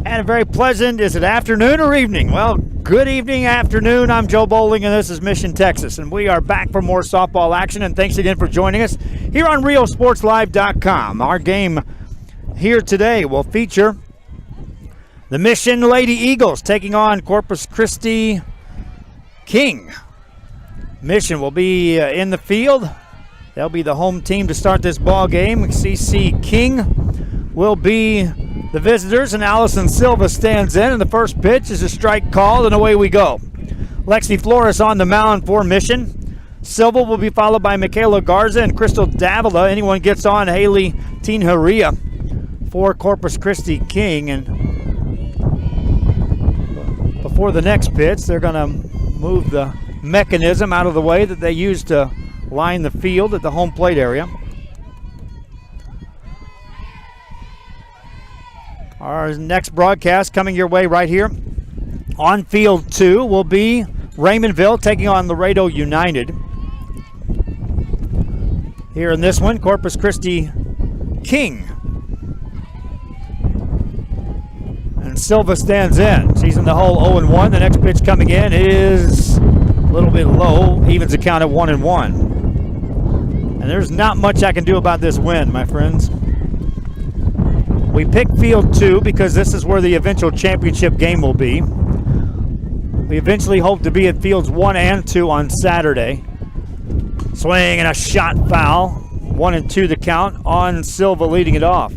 And a very pleasant, is it afternoon or evening? Well, good evening, afternoon. I'm Joe Bowling, and this is Mission, Texas. And we are back for more softball action. And thanks again for joining us here on RioSportsLive.com. Our game here today will feature the Mission Lady Eagles taking on Corpus Christi King. Mission will be in the field. They'll be the home team to start this ball game. CC King will be the visitors, and Allison Silva stands in, and the first pitch is a strike called, and away we go. Lexi Flores on the mound for Mission. Silva will be followed by Michaela Garza and Crystal Davila. Anyone gets on, Haley Tinharia for Corpus Christi King. And before the next pitch, they're going to move the mechanism out of the way that they use to line the field at the home plate area. Our next broadcast coming your way right here on Field 2 will be Raymondville taking on Laredo United. Here in this one, Corpus Christi King. And Silva stands in. She's in the hole 0-1. The next pitch coming in is a little bit low. Evens the count at 1-1. And there's not much I can do about this win, my friends. We picked Field 2 because this is where the eventual championship game will be. We eventually hope to be at Fields 1 and 2 on Saturday. Swing and a shot foul. 1-2 the count on Silva leading it off.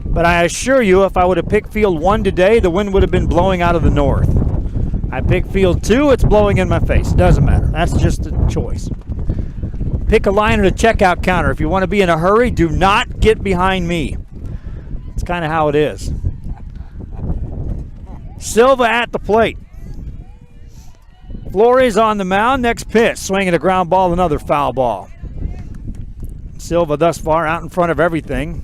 But I assure you, if I would have picked Field 1 today, the wind would have been blowing out of the north. I picked Field 2, it's blowing in my face. Doesn't matter. That's just a choice. Pick a line at a checkout counter. If you want to be in a hurry, do not get behind me. It's kind of how it is. Silva at the plate. Flores on the mound. Next pitch. Swinging a ground ball, another foul ball. Silva thus far out in front of everything.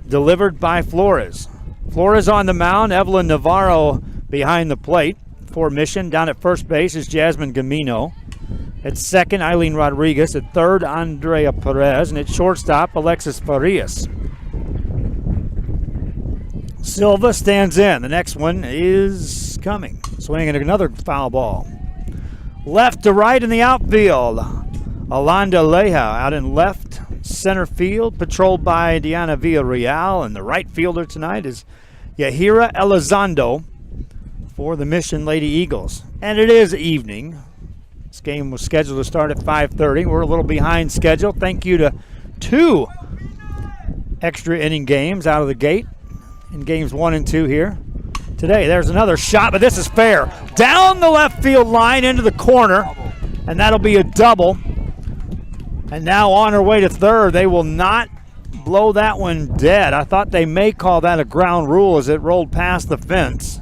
Delivered by Flores. Flores on the mound. Evelyn Navarro behind the plate for Mission. Down at first base is Jasmine Gamino. At second, Eileen Rodriguez. At third, Andrea Perez. And at shortstop, Alexis Farias. Silva stands in. The next one is coming. Swinging another foul ball. Left to right in the outfield. Alanda Leja out in left center field, patrolled by Diana Villarreal. And the right fielder tonight is Yahira Elizondo for the Mission Lady Eagles. And it is evening. This game was scheduled to start at 5:30. We're a little behind schedule. Thank you to 2 extra inning games out of the gate in games 1 and 2 here today. There's another shot, but this is fair. Down the left field line into the corner, and that'll be a double. And now on her way to third. They will not blow that one dead. I thought they may call that a ground rule as it rolled past the fence.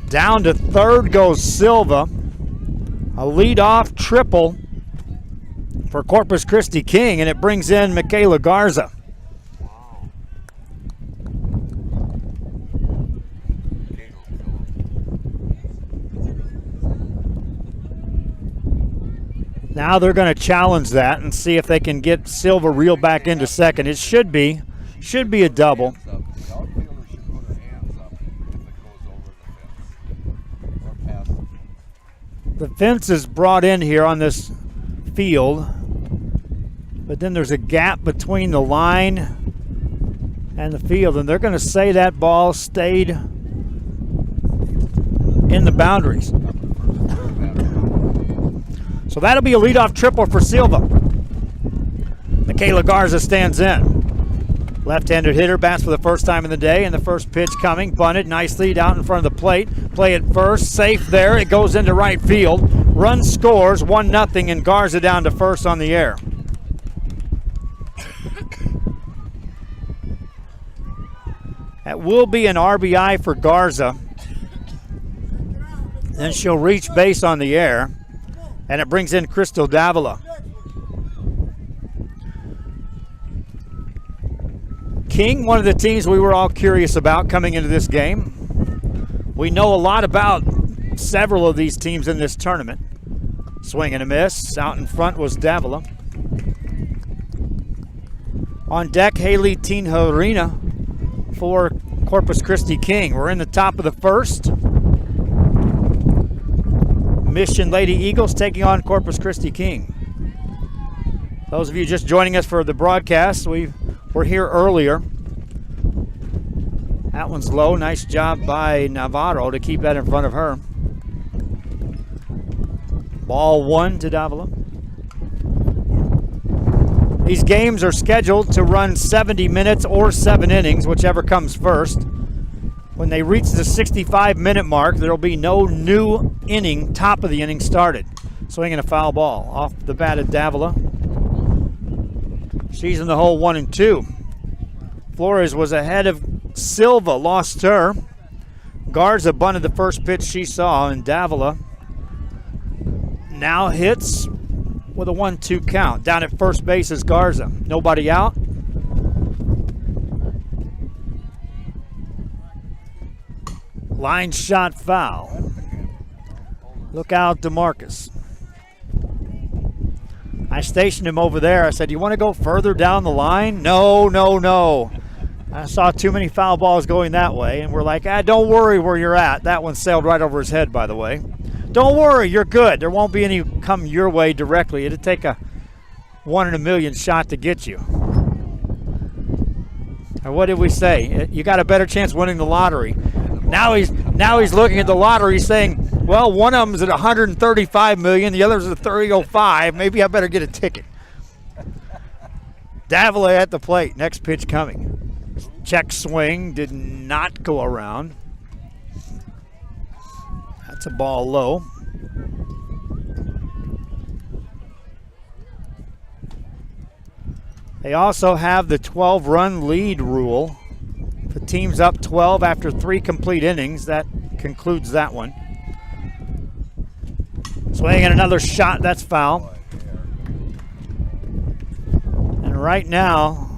Down to third goes Silva. A leadoff triple for Corpus Christi King, and it brings in Michaela Garza. Now they're going to challenge that and see if they can get Silva reeled back into second. It should be a double. The fence is brought in here on this field, but then there's a gap between the line and the field, and they're going to say that ball stayed in the boundaries. So that'll be a leadoff triple for Silva. Michaela Garza stands in. Left-handed hitter bats for the first time in the day, and the first pitch coming, bunted nicely out in front of the plate. Play at first, safe there. It goes into right field. Run scores 1-0, and Garza down to first on the air. That will be an RBI for Garza. Then she'll reach base on the air, and it brings in Crystal Davila. King, one of the teams we were all curious about coming into this game. We know a lot about several of these teams in this tournament. Swing and a miss. Out in front was Davila. On deck, Haley Tinharina for Corpus Christi King. We're in the top of the first. Mission Lady Eagles taking on Corpus Christi King. Those of you just joining us for the broadcast, we were here earlier. That one's low. Nice job by Navarro to keep that in front of her. Ball 1 to Davila. These games are scheduled to run 70 minutes or 7 innings, whichever comes first. When they reach the 65-minute mark, there will be no new inning, top of the inning started. Swinging a foul ball off the bat of Davila. She's in the hole 1 and 2. Flores was ahead of Silva, lost her. Garza bunted the first pitch she saw, and Davila now hits with a 1-2 count. Down at first base is Garza. Nobody out. Line shot foul. Look out, DeMarcus. I stationed him over there. I said, you want to go further down the line? No, no, no. I saw too many foul balls going that way, and we're like, don't worry where you're at. That one sailed right over his head, by the way. Don't worry, you're good. There won't be any come your way directly. It'd take a 1 in a million shot to get you. And what did we say? You got a better chance winning the lottery. Now he's looking at the lottery saying, well, one of them's at 135 million, the other's at 305. Maybe I better get a ticket. Davila at the plate. Next pitch coming. Check swing, did not go around. That's a ball low. They also have the 12-run lead rule. If a team's up 12 after 3 complete innings, that concludes that one. Swinging another shot, that's foul. And right now,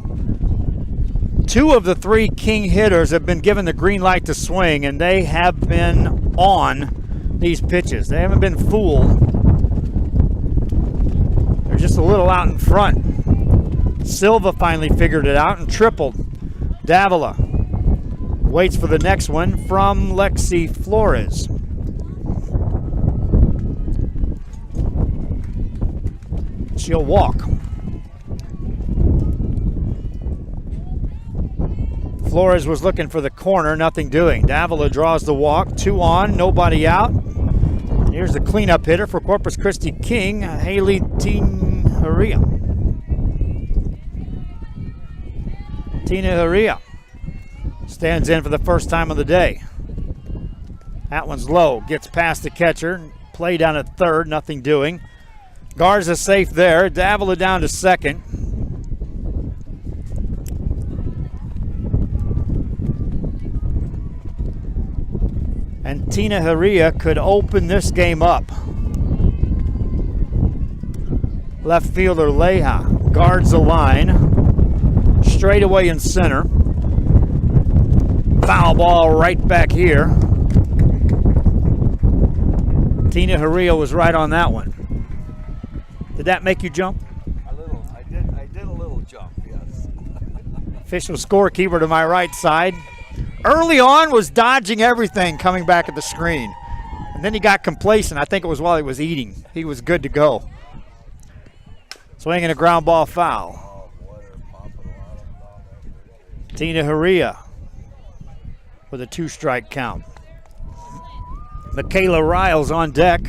2 of the 3 King hitters have been given the green light to swing, and they have been on these pitches. They haven't been fooled. They're just a little out in front. Silva finally figured it out and tripled. Davila waits for the next one from Lexi Flores. She'll walk. Flores was looking for the corner, nothing doing. Davila draws the walk, 2 on, nobody out. Here's the cleanup hitter for Corpus Christi King, Haley Tinharina. Tinharina stands in for the first time of the day. That one's low, gets past the catcher, play down at third, nothing doing. Garza safe there, Davila down to second. And Tinharina could open this game up. Left fielder Leja guards the line. Straight away in center. Foul ball right back here. Tinharina was right on that one. Did that make you jump? A little. I did a little jump, yes. Official scorekeeper to my right side. Early on was dodging everything coming back at the screen. And then he got complacent. I think it was while he was eating. He was good to go. Swinging a ground ball foul. Tinharina with a 2-strike count. Michaela Riles on deck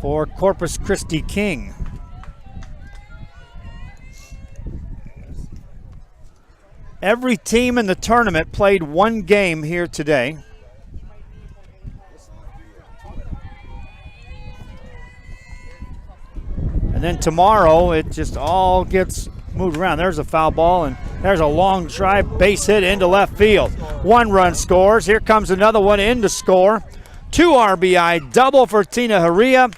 for Corpus Christi King. Every team in the tournament played 1 game here today. And then tomorrow, it just all gets moved around. There's a foul ball, and there's a long drive, base hit into left field. 1 run scores. Here comes another one in to score. 2 RBI, double for Tinharina,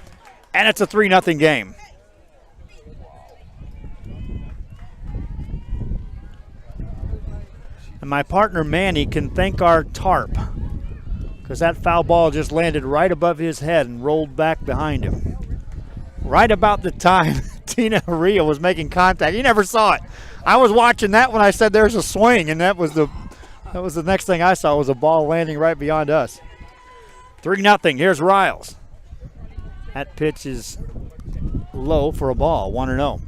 and it's a 3-0 game. And my partner Manny can thank our tarp, because that foul ball just landed right above his head and rolled back behind him. Right about the time Tinharina was making contact. He never saw it. I was watching that when I said there's a swing, and that was the next thing I saw was a ball landing right beyond us. 3-0. Here's Riles. That pitch is low for a ball, 1-0.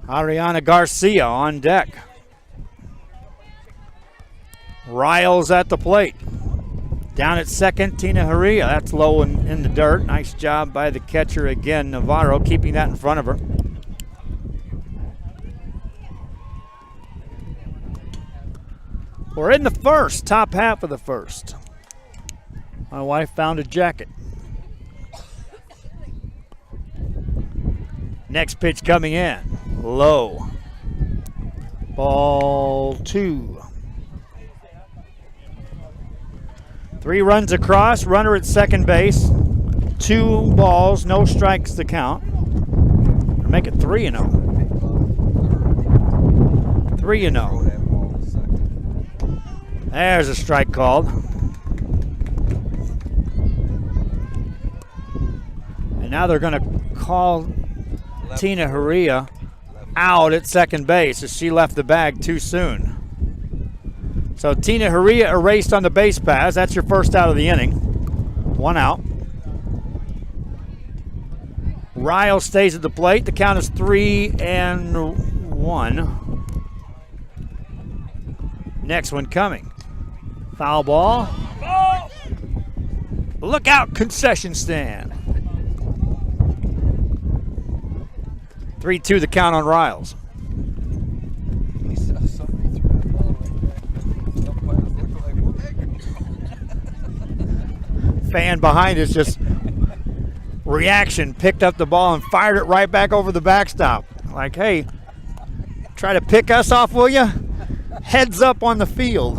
Ariana Garcia on deck. Riles at the plate. Down at second, Tina Haria. That's low in the dirt. Nice job by the catcher again, Navarro, keeping that in front of her. We're in the first, top half of the first. My wife found a jacket. Next pitch coming in. Low. Ball 2. 3 runs across, runner at second base. 2 balls, no strikes to count. Or make it 3-0. 3-0. There's a strike called. And now they're going to call Tina Haria out at second base as she left the bag too soon. So Tina Haria erased on the base pass. That's your first out of the inning. 1 out. Riles stays at the plate. The count is 3-1. Next one coming. Foul ball. Look out, concession stand. 3-2 the count on Riles. Fan behind us just reaction, picked up the ball and fired it right back over the backstop. Like, hey, try to pick us off, will you? Heads up on the field.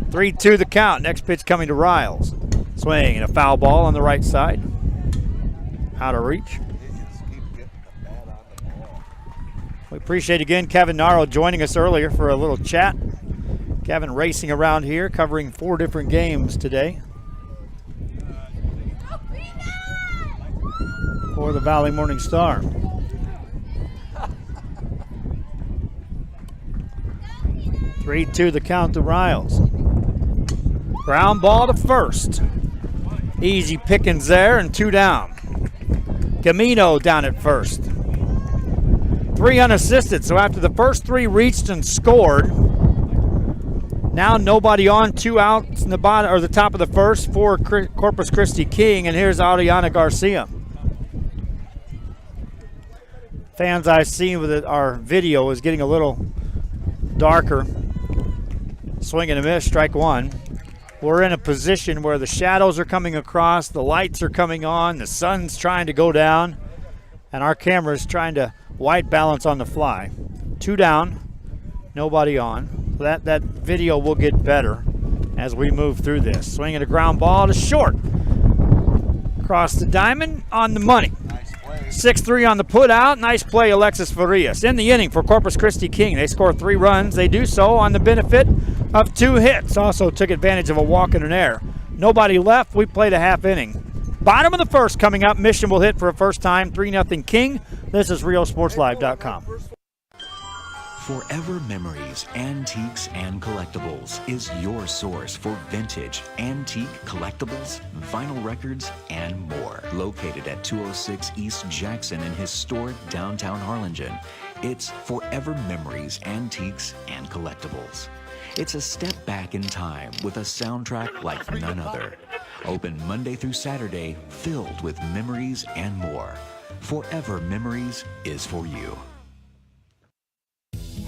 3-2 the count. Next pitch coming to Riles. Swing and a foul ball on the right side. Out of reach. We appreciate again Kevin Naro joining us earlier for a little chat. Kevin racing around here, covering 4 different games today for the Valley Morning Star. Three-two the count to Riles. Ground ball to first. Easy pickings there and 2 down. Camino down at first. 3 unassisted, so after the first 3 reached and scored, now nobody on, 2 outs in the bottom or the top of the first for Corpus Christi King, and here's Ariana Garcia. Fans I see with it, our video is getting a little darker. Swing and a miss, strike 1. We're in a position where the shadows are coming across, the lights are coming on, the sun's trying to go down, and our camera is trying to white balance on the fly. 2 down, nobody on. That video will get better as we move through this. Swinging a ground ball to short. Across the diamond on the money. 6-3 on the put out. Nice play, Alexis Farias. In the inning for Corpus Christi King. They score 3 runs. They do so on the benefit of 2 hits. Also took advantage of a walk and an error. Nobody left. We played a half inning. Bottom of the first coming up. Mission will hit for a first time. 3-0 King. This is RioSportsLive.com. Forever Memories, Antiques and Collectibles is your source for vintage, antique collectibles, vinyl records, and more. Located at 206 East Jackson in historic downtown Harlingen, it's Forever Memories, Antiques and Collectibles. It's a step back in time with a soundtrack like none other. Open Monday through Saturday, filled with memories and more. Forever Memories is for you.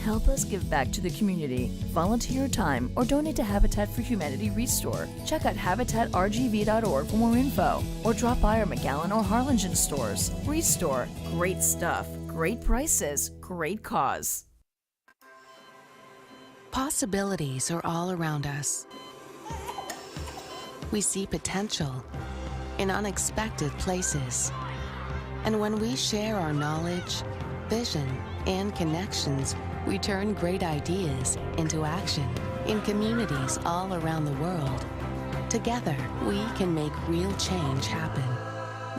Help us give back to the community. Volunteer your time or donate to Habitat for Humanity Restore. Check out habitatrgv.org for more info or drop by our McAllen or Harlingen stores. Restore. Great stuff, great prices, great cause. Possibilities are all around us. We see potential in unexpected places. And when we share our knowledge, vision, and connections, we turn great ideas into action in communities all around the world. Together, we can make real change happen.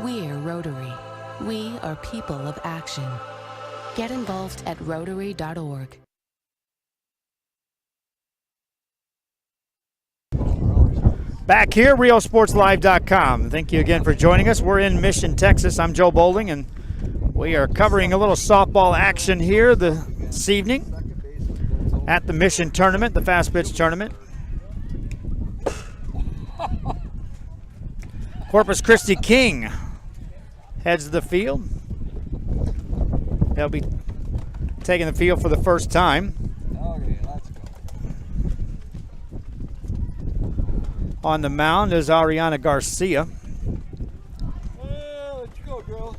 We're Rotary. We are people of action. Get involved at Rotary.org. Back here, RioSportsLive.com. Thank you again for joining us. We're in Mission, Texas. I'm Joe Boulding, and we are covering a little softball action here this evening at the Mission tournament, the fast pitch tournament. Corpus Christi King heads to the field. They'll be taking the field for the first time. Okay, let's go. On the mound is Ariana Garcia. Let's go, girl.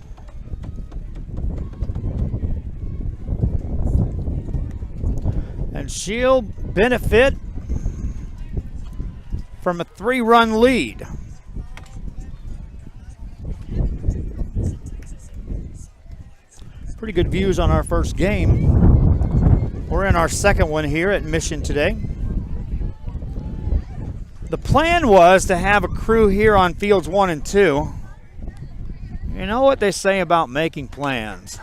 And she'll benefit from a 3-run lead. Pretty good views on our first game. We're in our second one here at Mission today. The plan was to have a crew here on fields 1 and 2. You know what they say about making plans.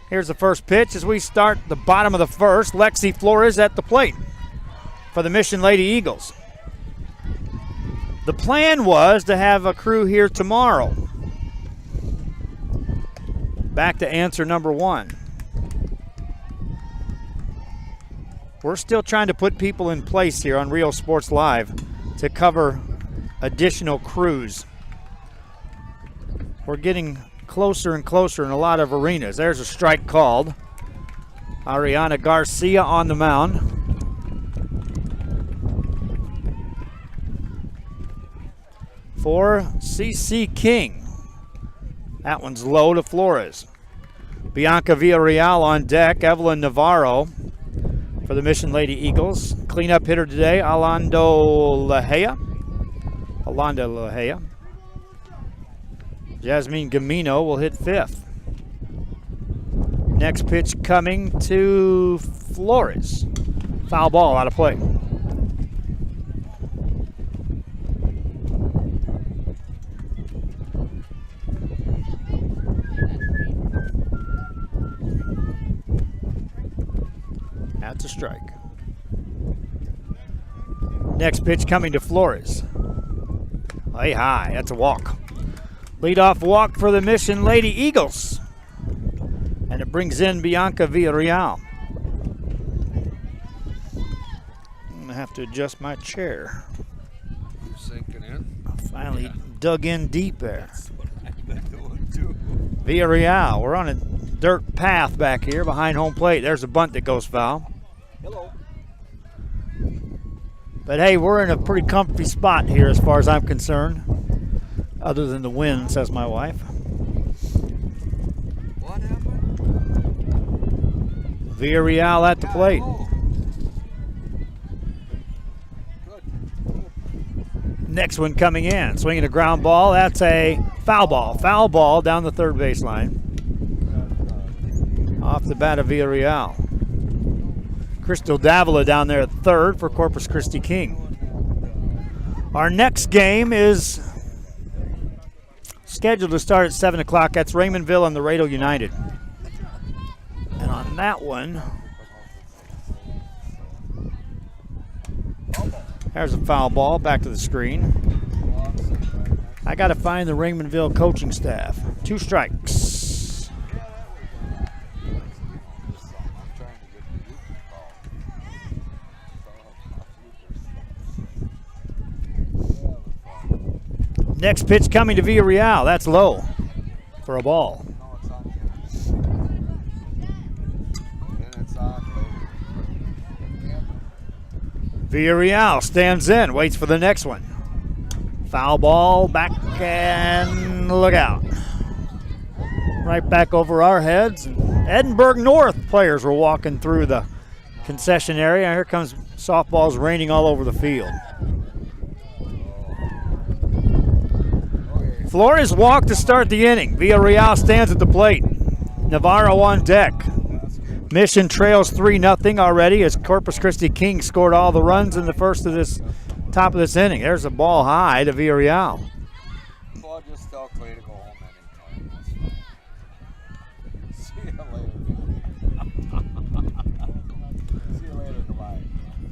Here's the first pitch as we start the bottom of the first. Lexi Flores at the plate for the Mission Lady Eagles. The plan was to have a crew here tomorrow. Back to answer number 1. We're still trying to put people in place here on Rio Sports Live to cover additional crews. We're getting closer and closer in a lot of arenas. There's a strike called. Ariana Garcia on the mound. For CC King. That one's low to Flores. Bianca Villarreal on deck. Evelyn Navarro for the Mission Lady Eagles. Cleanup hitter today, Alonda Lahea. Jasmine Gamino will hit 5th. Next pitch coming to Flores. Foul ball out of play. That's a strike. Next pitch coming to Flores. Way high. That's a walk. Leadoff walk for the Mission Lady Eagles. And it brings in Bianca Villarreal. I'm going to have to adjust my chair. You're sinking in. I finally dug in deep there. That's what I've been doing too. Villarreal. We're on a dirt path back here behind home plate. There's a bunt that goes foul. Hello. But hey, we're in a pretty comfy spot here as far as I'm concerned. Other than the wind, says my wife. What happened? Villarreal at the plate. Oh. Good. Next one coming in. Swinging a ground ball. That's a foul ball. Foul ball down the third baseline. Off the bat of Villarreal. Crystal Davila down there at third for Corpus Christi King. Our next game is scheduled to start at 7 o'clock. That's Raymondville and Laredo United. And on that one, there's a foul ball back to the screen. I got to find the Raymondville coaching staff. 2 strikes. Next pitch coming to Villarreal. That's low for a ball. Villarreal stands in, waits for the next one. Foul ball, back and look out. Right back over our heads. Edinburgh North players were walking through the concession area. Here comes softballs raining all over the field. Flores walked to start the inning. Villarreal stands at the plate. Navarro on deck. Mission trails 3-0 already as Corpus Christi King scored all the runs in the first of this top of this inning. There's a ball high to Villarreal. Well, I'll just tell Clay to go home anytime. That's fine. See you later. See you later, goodbye.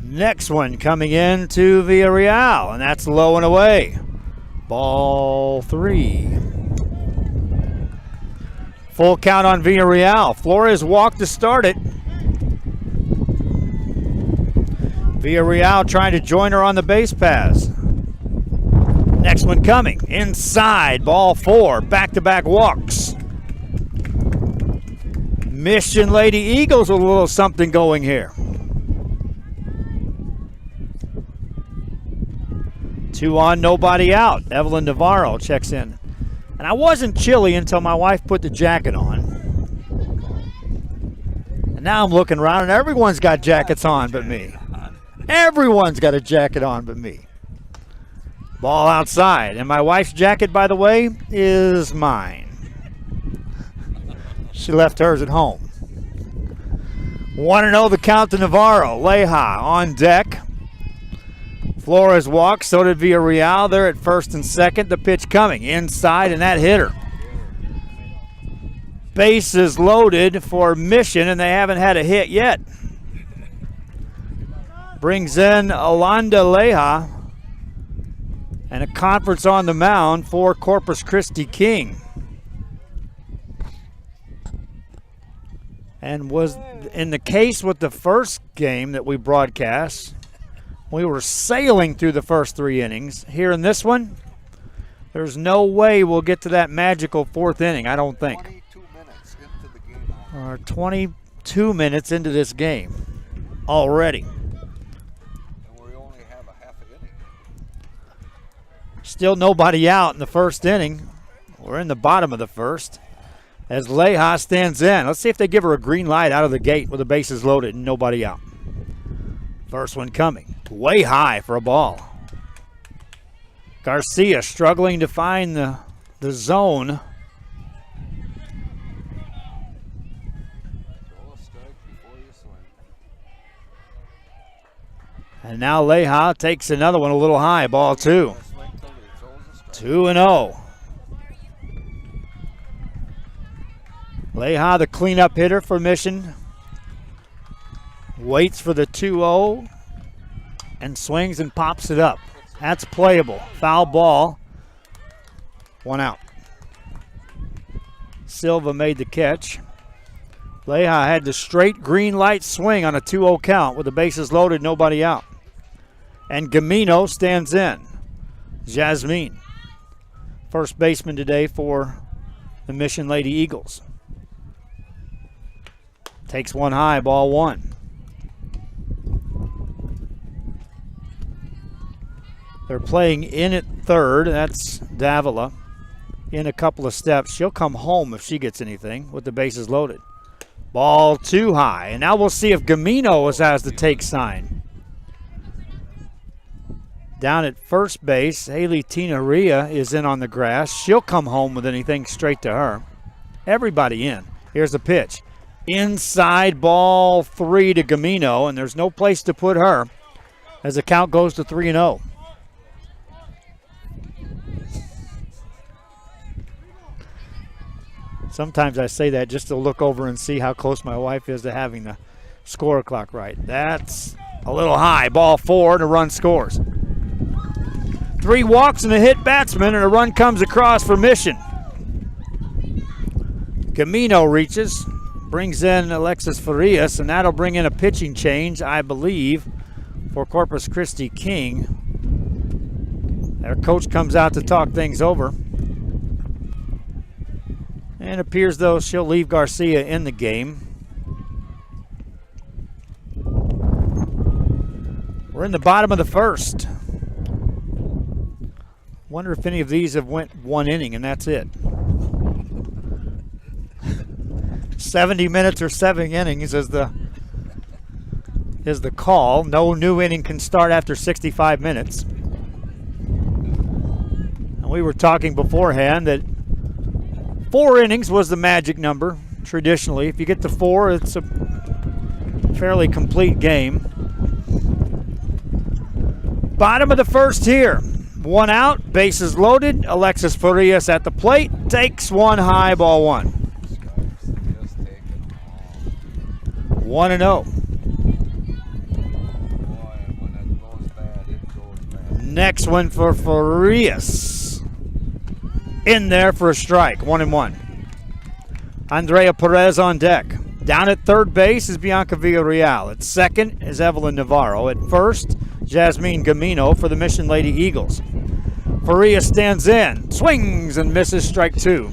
Next one coming in to Villarreal, and that's low and away. Ball 3. Full count on Villarreal. Flores walked to start it. Villarreal trying to join her on the base pass. Next one coming. Inside, ball 4. Back-to-back walks. Mission Lady Eagles with a little something going here. 2 on, nobody out. Evelyn Navarro checks in. And I wasn't chilly until my wife put the jacket on. And now I'm looking around and everyone's got jackets on but me. Everyone's got a jacket on but me. Ball outside. And my wife's jacket, by the way, is mine. She left hers at home. 1-0 the count to Navarro. Leja on deck. Flores walks, so did Villarreal. They're at first and second. The pitch coming inside, and that hit her. Bases loaded for Mission, and they haven't had a hit yet. Brings in Alonda Leja, and a conference on the mound for Corpus Christi King. And was in the case with the first game that we broadcast, we were sailing through the first 3 innings. Here in this one, there's no way we'll get to that magical 4th inning, I don't think. 22 minutes into the game. We're 22 minutes into this game already. And we only have a half an inning. Still nobody out in the first inning. We're in the bottom of the first as Leja stands in. Let's see if they give her a green light out of the gate with the bases loaded and nobody out. First one coming. Way high for a ball. Garcia struggling to find the zone. Throw a strike before you swing. And now Leja takes another one a little high. Ball 2. Swing till he throws a strike. 2-0. Leja, the cleanup hitter for Mission, waits for the 2-0 and swings and pops it up. That's playable. Foul ball. 1 out. Silva made the catch. Leja had the straight green light swing on a 2-0 count with the bases loaded, nobody out. And Gamino stands in. Jasmine, first baseman today for the Mission Lady Eagles. Takes one high, ball 1. They're playing in at third. That's Davila in a couple of steps. She'll come home if she gets anything with the bases loaded. Ball 2 high. And now we'll see if Gamino has the take sign. Down at first base, Haley Tinaria is in on the grass. She'll come home with anything straight to her. Everybody in. Here's the pitch. Inside, ball 3 to Gamino, and there's no place to put her as the count goes to 3-0. Sometimes I say that just to look over and see how close my wife is to having the score clock right. That's a little high. Ball 4 and a run scores. 3 walks and a hit batsman, and a run comes across for Mission. Gamino reaches, brings in Alexis Farias, and that'll bring in a pitching change, I believe, for Corpus Christi King. Their coach comes out to talk things over. And it appears though she'll leave Garcia in the game. We're in the bottom of the first. Wonder if any of these have went 1 inning and that's it. 70 minutes or 7 innings is the call. No new inning can start after 65 minutes. And we were talking beforehand that 4 innings was the magic number, traditionally. If you get to 4, it's a fairly complete game. Bottom of the first here. One out, bases loaded. Alexis Farias at the plate. Takes one high, ball one. Just take it. 1-0. Boy, when it goes bad, it goes bad. Next one for Farias. In there for a strike, 1-1. Andrea Perez on deck. Down at third base is Bianca Villarreal. At second is Evelyn Navarro. At first, Jasmine Gamino for the Mission Lady Eagles. Farias stands in, swings and misses, strike two.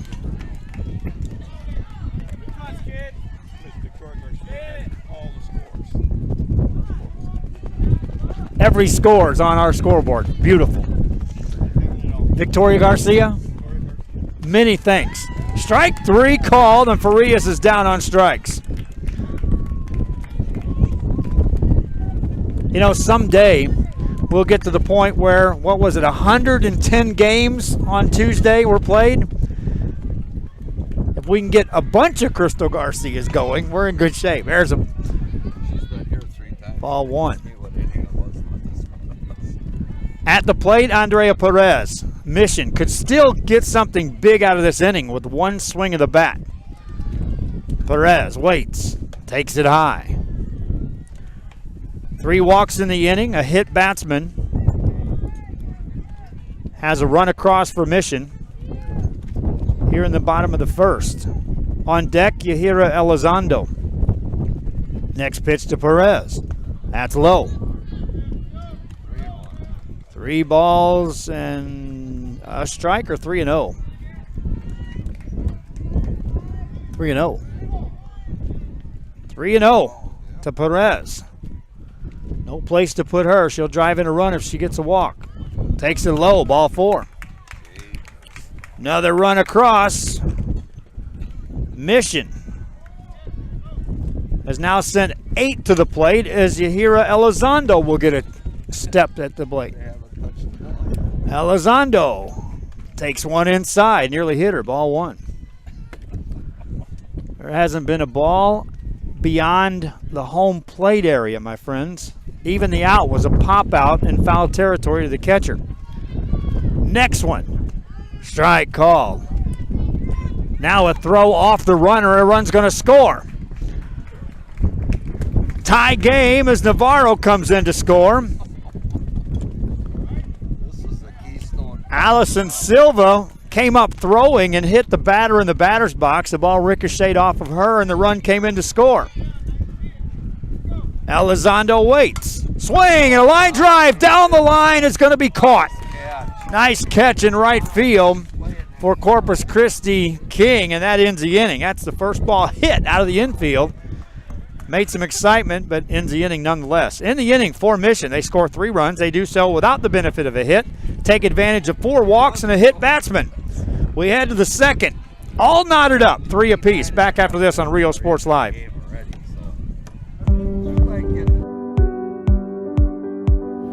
Every score is on our scoreboard. Beautiful. Victoria Garcia, many thanks. Strike three called, and Farias is down on strikes. You know, someday we'll get to the point where, 110 games on Tuesday were played? If we can get a bunch of Crystal Garcias going, we're in good shape. There's a She's been here 3 times. ball one. See what inning it was on this one. At the plate, Andrea Perez. Mission could still get something big out of this inning with one swing of the bat. Perez waits, takes it high. 3 walks in the inning, a hit batsman. Has a run across for Mission here in the bottom of the first. On deck, Yahira Elizondo. Next pitch to Perez. That's low. 3 balls and a strike, or 3-0? 3-0. 3-0 to Perez. No place to put her. She'll drive in a run if she gets a walk. Takes it low, ball 4. Another run across. Mission has now sent 8 to the plate as Yahira Elizondo will get a step at the plate. They haven't touched the ball. Elizondo takes one inside, nearly hit her, ball 1. There hasn't been a ball beyond the home plate area, my friends. Even the out was a pop out in foul territory to the catcher. Next one, strike called. Now a throw off the runner, a run's going to score. Tie game as Navarro comes in to score. This is the keystone. Allison Silva came up throwing and hit the batter in the batter's box. The ball ricocheted off of her and the run came in to score. Elizondo waits. Swing and a line drive down the line is going to be caught. Yeah. Nice catch in right field for Corpus Christi King, and that ends the inning. That's the first ball hit out of the infield. Made some excitement, but ends the inning nonetheless. In the inning for Mission, they score 3 runs. They do so without the benefit of a hit. Take advantage of 4 walks and a hit batsman. We head to the second. All knotted up, 3 apiece. Back after this on Rio Sports Live. Game already, so. Like it.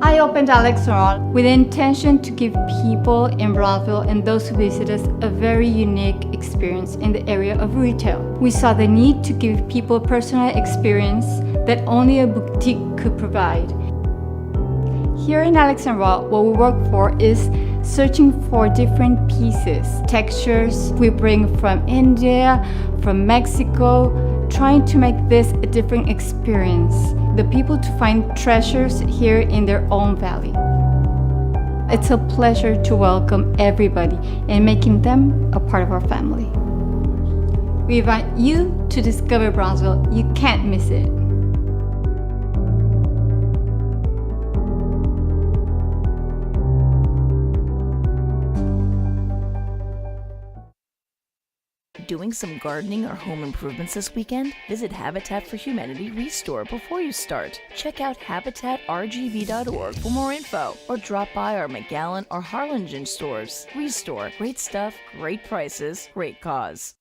I opened Alex Roll with the intention to give people in Brownsville and those who visit us a very unique experience in the area of retail. We saw the need to give people a personal experience that only a boutique could provide. Here in Alex & Roll, what we work for is searching for different pieces, textures we bring from India, from Mexico, trying to make this a different experience. The people to find treasures here in their own valley. It's a pleasure to welcome everybody and making them a part of our family. We invite you to discover Brownsville. You can't miss it. Doing some gardening or home improvements this weekend? Visit Habitat for Humanity Restore before you start. Check out habitatrgv.org for more info, or drop by our McAllen or Harlingen stores. Restore. Great stuff, great prices, great cause.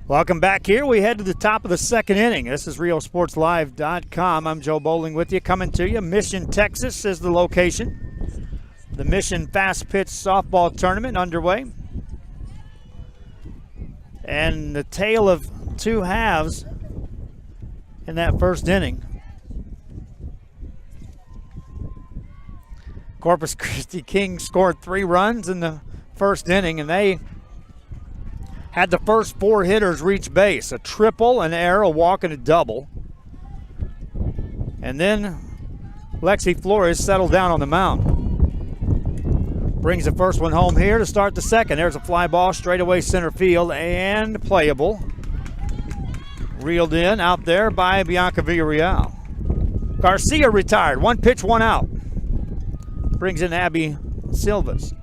Welcome back here. We head to the top of the second inning. This is RioSportsLive.com. I'm Joe Bowling with you, coming to you. Mission, Texas is the location. The Mission Fast Pitch Softball Tournament underway. And the tale of 2 halves in that first inning. Corpus Christi King scored 3 runs in the first inning, and they had the first 4 hitters reach base. A triple, an error, a walk, and a double. And then Lexi Flores settled down on the mound. Brings the first one home here to start the second. There's a fly ball straight away center field and playable. Reeled in out there by Bianca Villarreal. Garcia retired. 1 pitch, 1 out. Brings in Abby Silvas.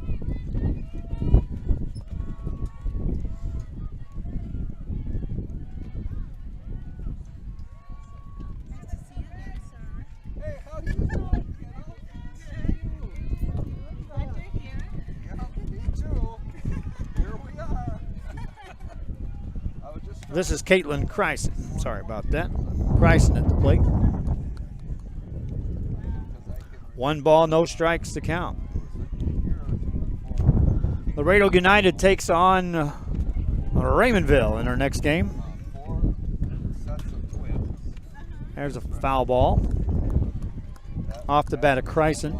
This is Caitlin Kryson. Sorry about that. Kryson at the plate. 1 ball, no strikes to count. Laredo United takes on Raymondville in our next game. There's a foul ball. Off the bat of Kryson.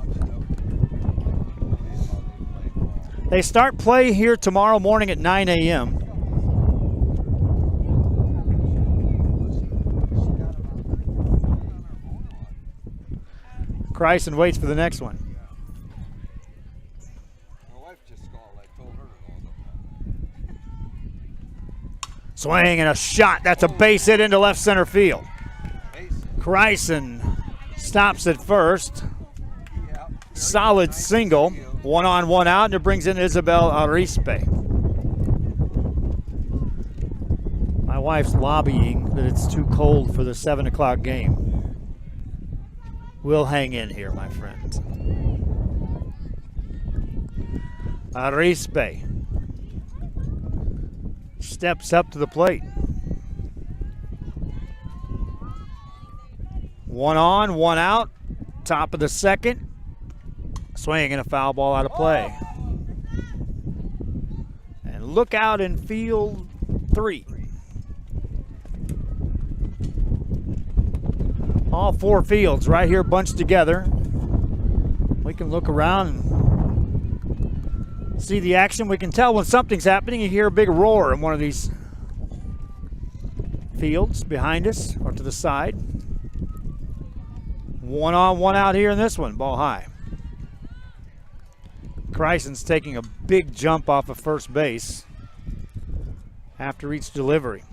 They start play here tomorrow morning at 9 a.m. Kryson waits for the next one. My wife just called. I told her to go. Swing and a shot. That's a base hit into left center field. Kryson stops at first. Solid single. 1 on, 1 out, and it brings in Isabel Arispe. My wife's lobbying that it's too cold for the 7 o'clock game. We'll hang in here, my friends. Arispe steps up to the plate. 1 on, 1 out. Top of the second. Swing and a foul ball out of play. And look out in field 3. All 4 fields right here bunched together. We can look around and see the action. We can tell when something's happening. You hear a big roar in one of these fields behind us or to the side. 1 on, 1 out here in this one. Ball high. Kryson's taking a big jump off of first base after each delivery.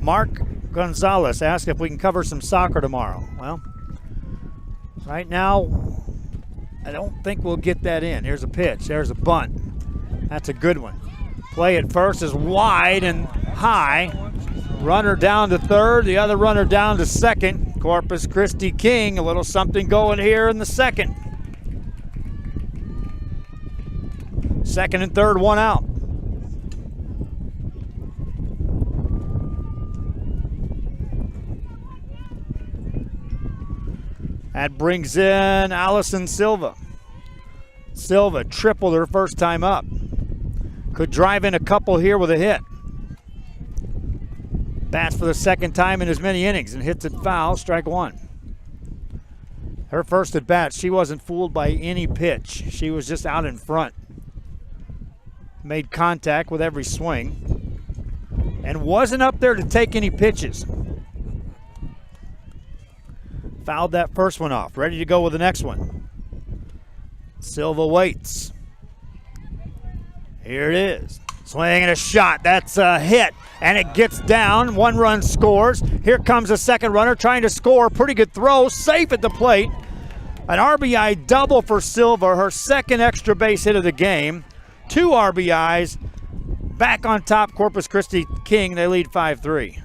Mark Gonzalez asked if we can cover some soccer tomorrow. Well, right now, I don't think we'll get that in. Here's a pitch. There's a bunt. That's a good one. Play at first is wide and high. Runner down to third. The other runner down to second. Corpus Christi King, a little something going here in the second. Second and third, 1 out. That brings in Allison Silva. Silva tripled her first time up. Could drive in a couple here with a hit. Bats for the second time in as many innings and hits it foul, strike 1. Her first at bat, she wasn't fooled by any pitch. She was just out in front. Made contact with every swing and wasn't up there to take any pitches. Fouled that first one off. Ready to go with the next one. Silva waits. Here it is. Swing and a shot. That's a hit. And it gets down. 1 run scores. Here comes a second runner trying to score. Pretty good throw. Safe at the plate. An RBI double for Silva. Her second extra base hit of the game. 2 RBIs. Back on top, Corpus Christi King. They lead 5-3.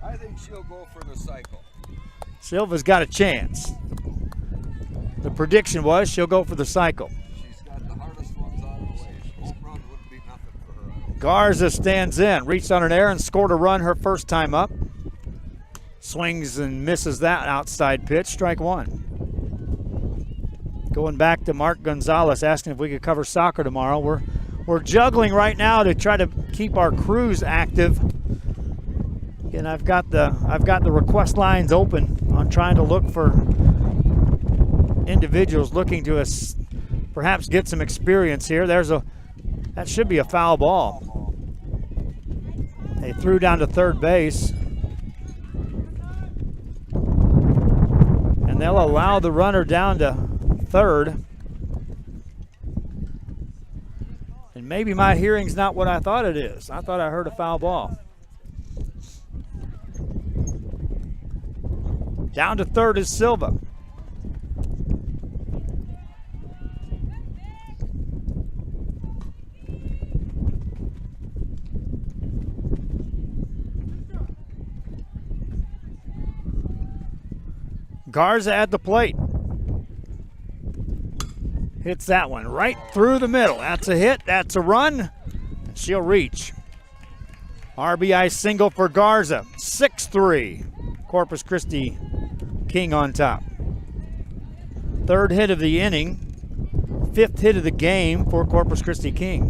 I think she'll go for the cycle. Silva's got a chance. The prediction was she'll go for the cycle. She's got the hardest ones out of the way. Home run wouldn't be nothing for her. I don't Garza stands in, reached on an air and scored a run her first time up. Swings and misses that outside pitch, strike 1. Going back to Mark Gonzalez, asking if we could cover soccer tomorrow. We're juggling right now to try to keep our crews active. And I've got the request lines open on trying to look for individuals looking to us perhaps get some experience here. That should be a foul ball. They threw down to third base. And they'll allow the runner down to third. And maybe my hearing's not what I thought it is. I thought I heard a foul ball. Down to third is Silva. Garza at the plate. Hits that one right through the middle. That's a hit. That's a run. She'll reach. RBI single for Garza. 6-3. Corpus Christi King on top. Third hit of the inning. Fifth hit of the game for Corpus Christi King.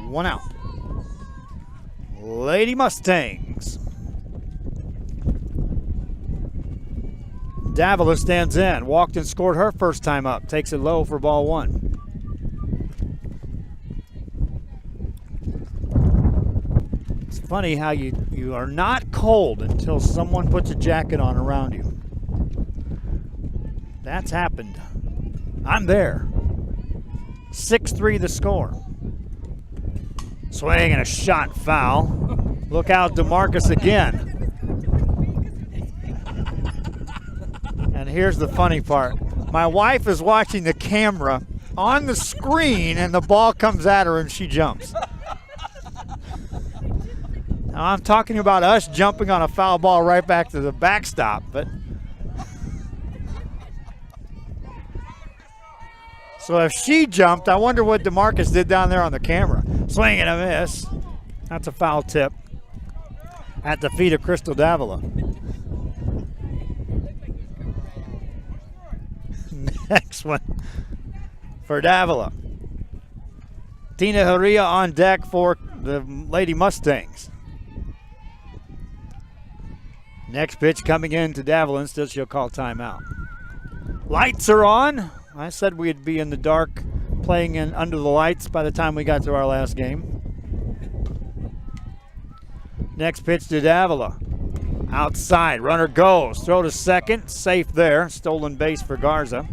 One out. Lady Mustangs. Davila stands in. Walked and scored her first time up. Takes it low for ball one. It's funny how you are not cold until someone puts a jacket on around you. That's happened. I'm there. 6-3 the score. Swing and a shot foul. Look out, DeMarcus again. And here's the funny part. My wife is watching the camera on the screen and the ball comes at her and she jumps. Now I'm talking about us jumping on a foul ball right back to the backstop, but so if she jumped, I wonder what DeMarcus did down there on the camera. Swing and a miss. That's a foul tip at the feet of Crystal Davila. Next one for Davila. Tina Haria on deck for the Lady Mustangs. Next pitch coming in to Davila. Instead, she'll call timeout. Lights are on. I said we'd be in the dark playing in under the lights by the time we got to our last game. Next pitch to Davila. Outside, runner goes. Throw to second, safe there. Stolen base for Garza.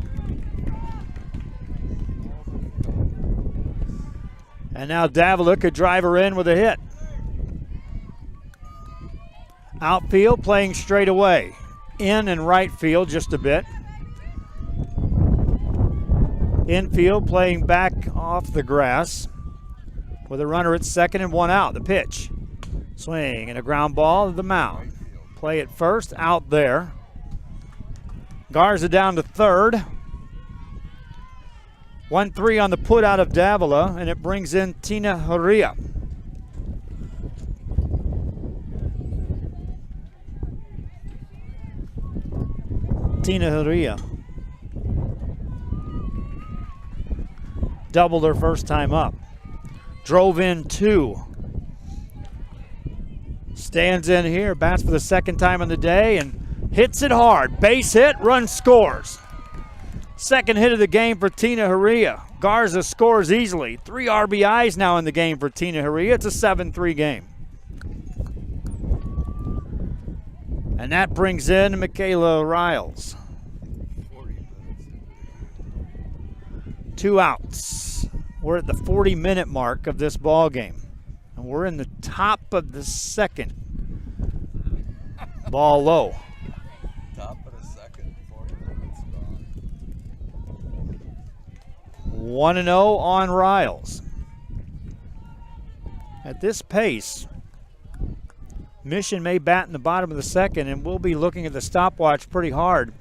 And now Davila could drive her in with a hit. Outfield playing straight away. In and right field just a bit. Infield playing back off the grass with a runner at second and one out. The pitch. Swing and a ground ball to the mound. Play it first, out there. Garza down to third. 1-3 on the put out of Davila, and it brings in Tina Haria. Tina Haria doubled her first time up. Drove in two. Stands in here, bats for the second time in the day, and hits it hard. Base hit, run scores. Second hit of the game for Tina Haria. Garza scores easily. 3 RBIs now in the game for Tina Haria. It's a 7-3 game. And that brings in Michaela Riles. 2 outs. We're at the 40-minute mark of this ball game. And we're in the top of the second. Ball low. Top of the second, 40 minutes gone. 1-0 on Riles. At this pace, Mission may bat in the bottom of the second, and we'll be looking at the stopwatch pretty hard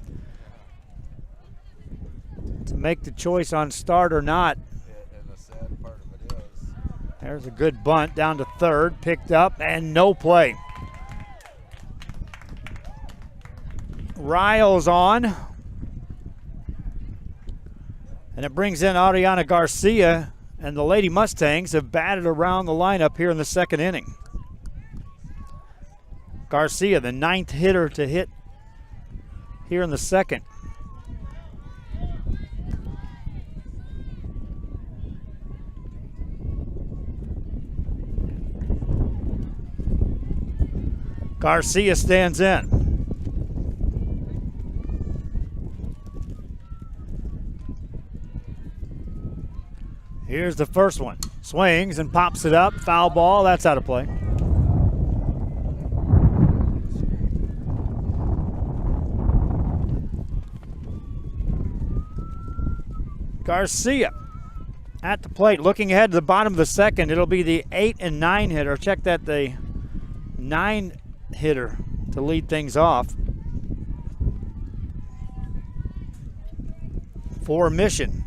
to make the choice on start or not. And the sad part of it is, There's a good bunt down to third, picked up, and no play. Riles on. And it brings in Ariana Garcia And the Lady Mustangs have batted around the lineup here in the second inning. Garcia, the 9th hitter to hit here in the second. Garcia stands in. Here's the first one. Swings and pops it up. Foul ball. That's out of play. Garcia at the plate. Looking ahead to the bottom of the second. It'll be the 8 and 9 hitter. Check that, the 9 hitter to lead things off for Mission.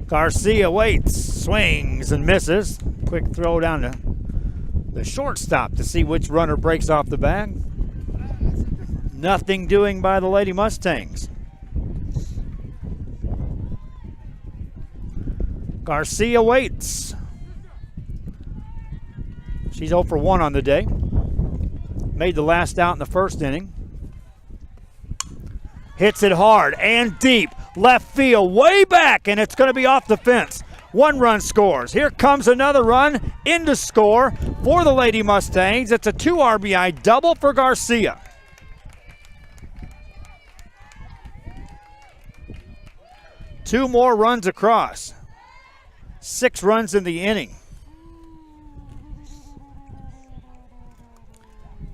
Garcia waits, swings and misses. Quick throw down to the shortstop to see which runner breaks off the bag. Nothing doing by the Lady Mustangs. Garcia waits. She's 0 for 1 on the day. Made the last out in the first inning. Hits it hard and deep. Left field, way back, and it's going to be off the fence. 1 run scores. Here comes another run in to score for the Lady Mustangs. It's a 2 RBI double for Garcia. Two more runs across. 6 runs in the inning.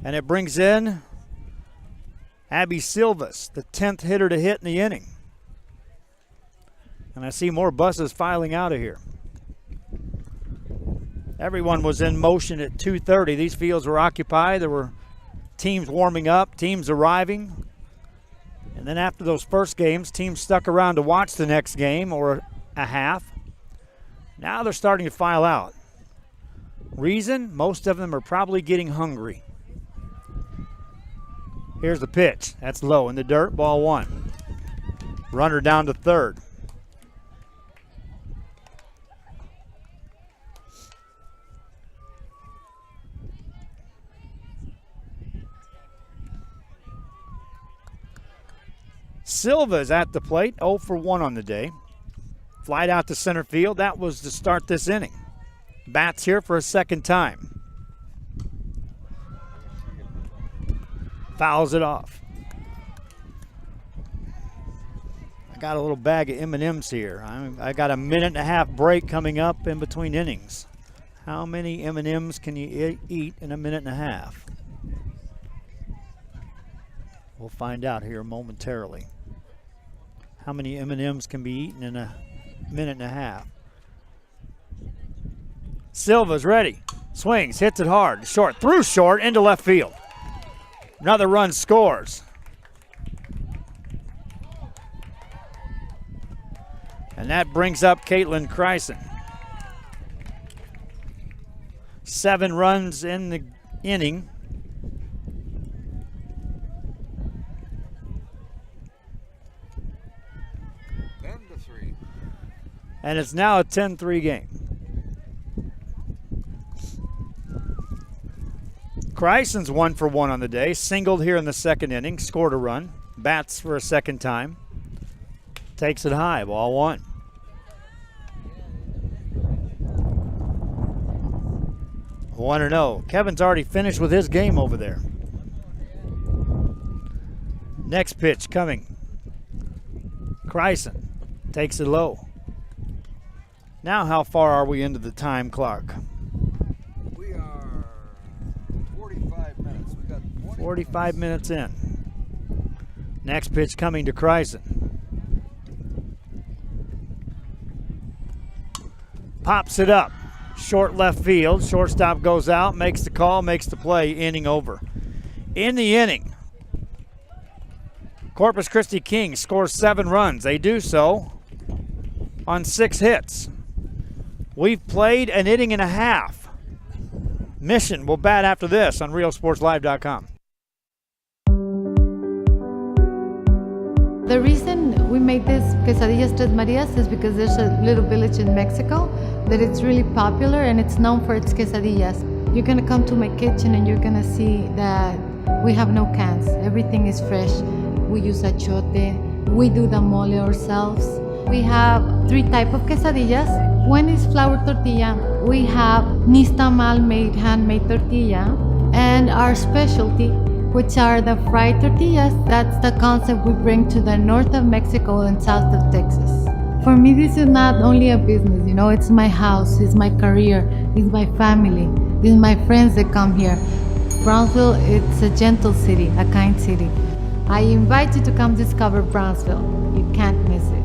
And it brings in Abby Silvas, the 10th hitter to hit in the inning. And I see more buses filing out of here. Everyone was in motion at 2:30. These fields were occupied. There were teams warming up, teams arriving. And then after those first games, teams stuck around to watch the next game or a half. Now they're starting to file out. Reason? Most of them are probably getting hungry. Here's the pitch. That's low in the dirt. Ball 1. Runner down to third. Silva's at the plate, 0 for 1 on the day. Flied out to center field. That was to start this inning. Bats here for a second time. Fouls it off. I got a little bag of M&Ms here. I got a 1.5-minute break coming up in between innings. How many M&Ms can you eat in a 1.5 minutes? We'll find out here momentarily. How many M&Ms can be eaten in a 1.5 minutes? Silva's ready. Swings, hits it hard. Short, through short, into left field. Another run scores. And that brings up Caitlin Kryson. 7 runs in the inning. And it's now a 10-3 game. Kryson's 1 for 1 on the day. Singled here in the second inning. Scored a run. Bats for a second time. Takes it high. Ball 1. One and 0. Kevin's already finished with his game over there. Next pitch coming. Kryson takes it low. Now how far are we into the time clock? We are 45 minutes. We got 45 minutes in. Next pitch coming to Kryson. Pops it up. Short left field. Shortstop goes out, makes the call, makes the play. Inning over. In the inning, Corpus Christi Kings scores 7 runs. They do so on 6 hits. We've played an inning and a half. Mission will bat after this on RealSportsLive.com. The reason we made this quesadillas Tres Marias is because there's a little village in Mexico that it's really popular and it's known for its quesadillas. You're gonna come to my kitchen and you're gonna see that we have no cans. Everything is fresh. We use achote. We do the mole ourselves. We have 3 types of quesadillas. One is flour tortilla. We have nixtamal made handmade tortilla, and our specialty, which are the fried tortillas. That's the concept we bring to the north of Mexico and south of Texas. For me, this is not only a business, it's my house, it's my career, it's my family, it's my friends that come here. Brownsville, it's a gentle city, a kind city. I invite you to come discover Brownsville. You can't miss it.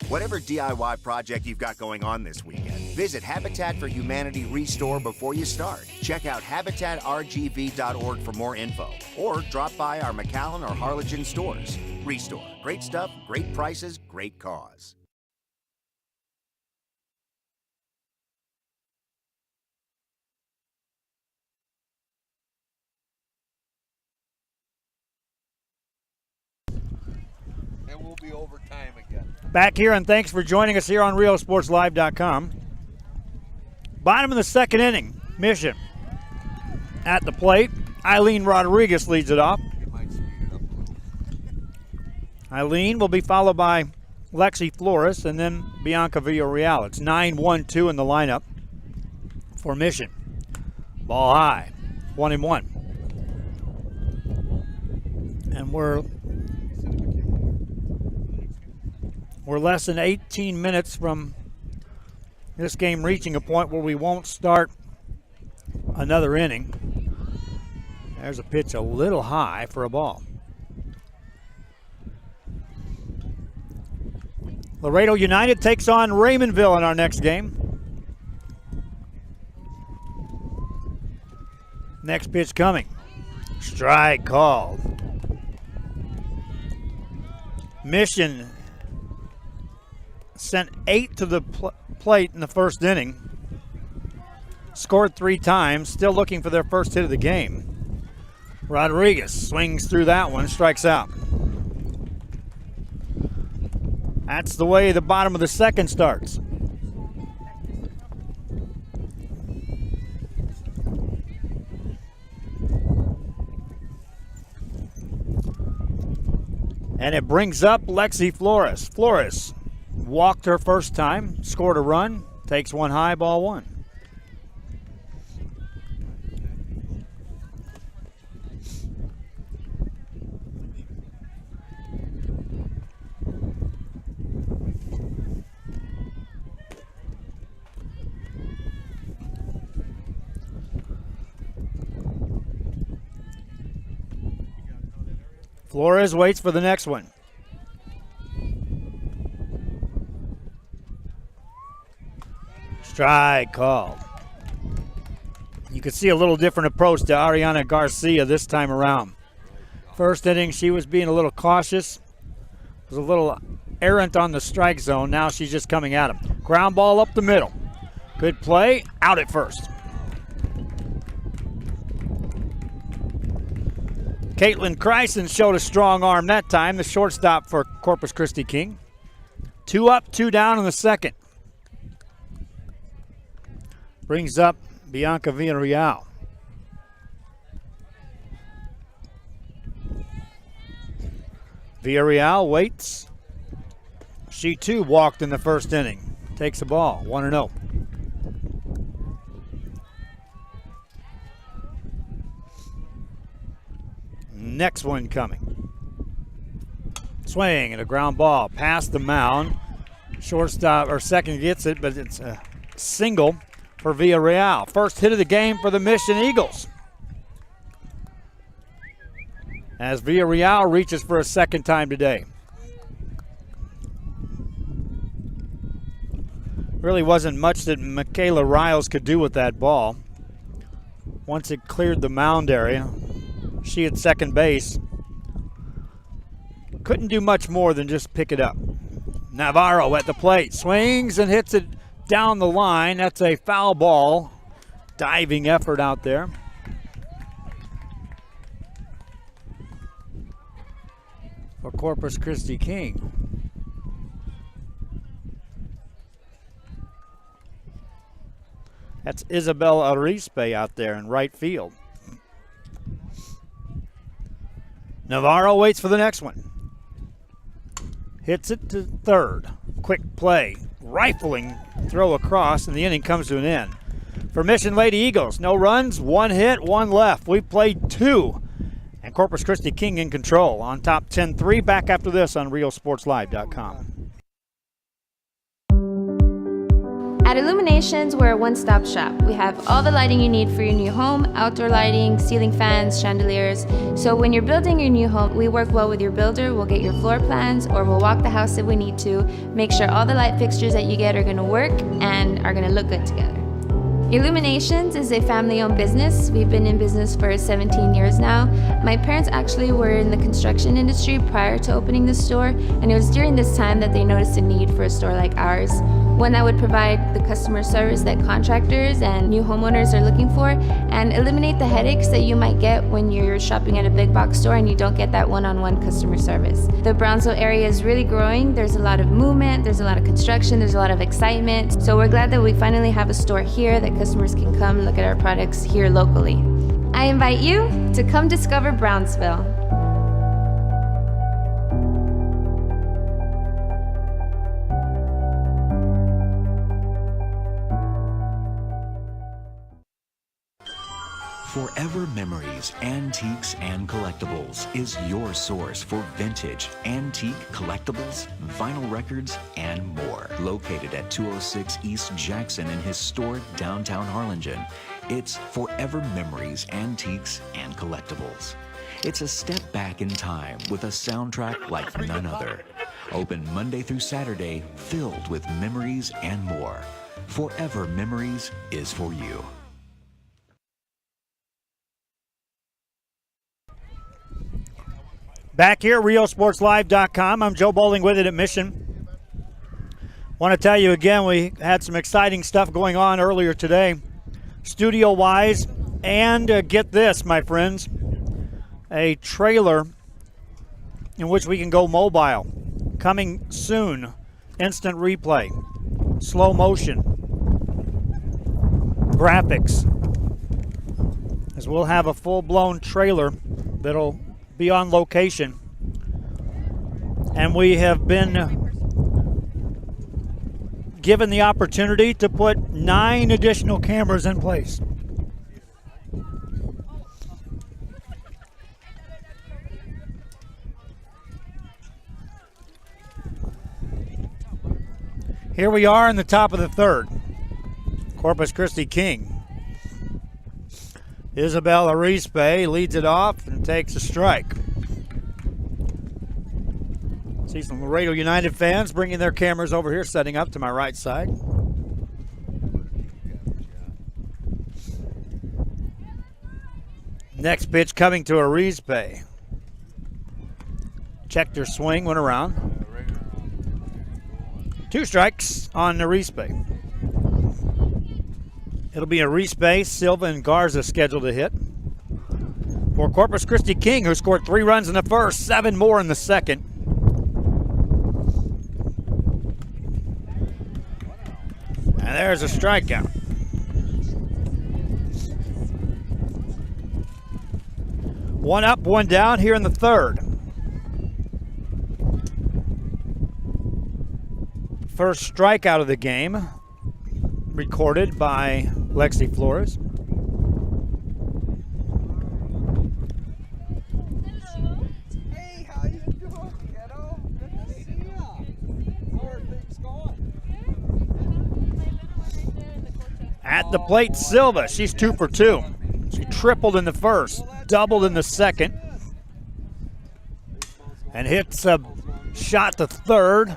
Whatever DIY project you've got going on this weekend, visit Habitat for Humanity Restore before you start. Check out habitatrgv.org for more info, or drop by our McAllen or Harlingen stores. Restore. Great stuff, great prices, great cause. And we'll be overtime again. Back here, and thanks for joining us here on RioSportsLive.com. Bottom of the second inning, Mission at the plate. Eileen Rodriguez leads it off. You might speed it up a little. Eileen will be followed by Lexi Flores and then Bianca Villarreal. It's 9-1-2 in the lineup for Mission. Ball high, 1-1. And we're less than 18 minutes from this game reaching a point where we won't start another inning. There's a pitch a little high for a ball. Laredo United takes on Raymondville in our next game. Next pitch coming. Strike called. Mission sent 8 to the plate in the first inning. Scored 3 times, still looking for their first hit of the game. Rodriguez swings through that one, strikes out. That's the way the bottom of the second starts. And it brings up Lexi Flores. Flores walked her first time, scored a run, takes one high, ball 1. Flores waits for the next one. Strike called. You could see a little different approach to Ariana Garcia this time around. First inning, she was being a little cautious, was a little errant on the strike zone. Now she's just coming at him. Ground ball up the middle. Good play, out at first. Caitlin Kryson showed a strong arm that time, the shortstop for Corpus Christi King. 2 up, 2 down in the second. Brings up Bianca Villarreal. Villarreal waits. She too walked in the first inning. Takes the ball, 1-0. Next one coming. Swing and a ground ball past the mound. Shortstop or second gets it, but it's a single for Villarreal. First hit of the game for the Mission Eagles. As Villarreal reaches for a second time today. Really wasn't much that Michaela Riles could do with that ball. once it cleared the mound area. She at second base couldn't do much more than just pick it up. Navarro at the plate, swings and hits it down the line. That's a foul ball. Diving effort out there. For Corpus Christi King. That's Isabel Arispe out there in right field. Navarro waits for the next one. Hits it to third. Quick play. Rifling throw across, and the inning comes to an end. For Mission Lady Eagles, no runs, 1 hit, 1 left. We played 2. And Corpus Christi King in control. On top 10-3. Back after this on RealSportsLive.com. At Illuminations, we're a one-stop shop. We have all the lighting you need for your new home, outdoor lighting, ceiling fans, chandeliers. So when you're building your new home, we work well with your builder. We'll get your floor plans, or we'll walk the house if we need to, make sure all the light fixtures that you get are gonna work and are gonna look good together. Illuminations is a family-owned business. We've been in business for 17 years now. My parents actually were in the construction industry prior to opening the store, and it was during this time that they noticed a need for a store like ours, one that would provide the customer service that contractors and new homeowners are looking for, and eliminate the headaches that you might get when you're shopping at a big box store and you don't get that one-on-one customer service. The Brownsville area is really growing. There's a lot of movement, there's a lot of construction, there's a lot of excitement. So we're glad that we finally have a store here that customers can come look at our products here locally. I invite you to come discover Brownsville. Forever Memories, Antiques, and Collectibles is your source for vintage, antique collectibles, vinyl records, and more. Located at 206 East Jackson in historic downtown Harlingen, it's Forever Memories, Antiques, and Collectibles. It's a step back in time with a soundtrack like none other. Open Monday through Saturday, filled with memories and more. Forever Memories is for you. Back here, RealSportsLive.com. I'm Joe Bowling with it at Mission. Want to tell you again, we had some exciting stuff going on earlier today, studio-wise, and get this, my friends, a trailer in which we can go mobile. Coming soon, instant replay, slow motion, graphics, as we'll have a full-blown trailer that'll be on location. And we have been given the opportunity to put 9 additional cameras in place. Here we are in the top of the third. Corpus Christi King. Isabel Arispe leads it off and takes a strike. See some Laredo United fans bringing their cameras over here, setting up to my right side. Next pitch coming to Arispe. Checked her swing, went around. 2 strikes on Arispe. It'll be Arispe, Silva, and Garza scheduled to hit. For Corpus Christi King, who scored 3 runs in the first, 7 more in the second. And there's a strikeout. One up, one down here in the third. First strikeout of the game, recorded by Lexi Flores. Hey, how you doing, kiddo? Good to see ya. How are things going? At the plate, Silva. She's 2 for 2. She tripled in the first, doubled in the second, and hits a shot to third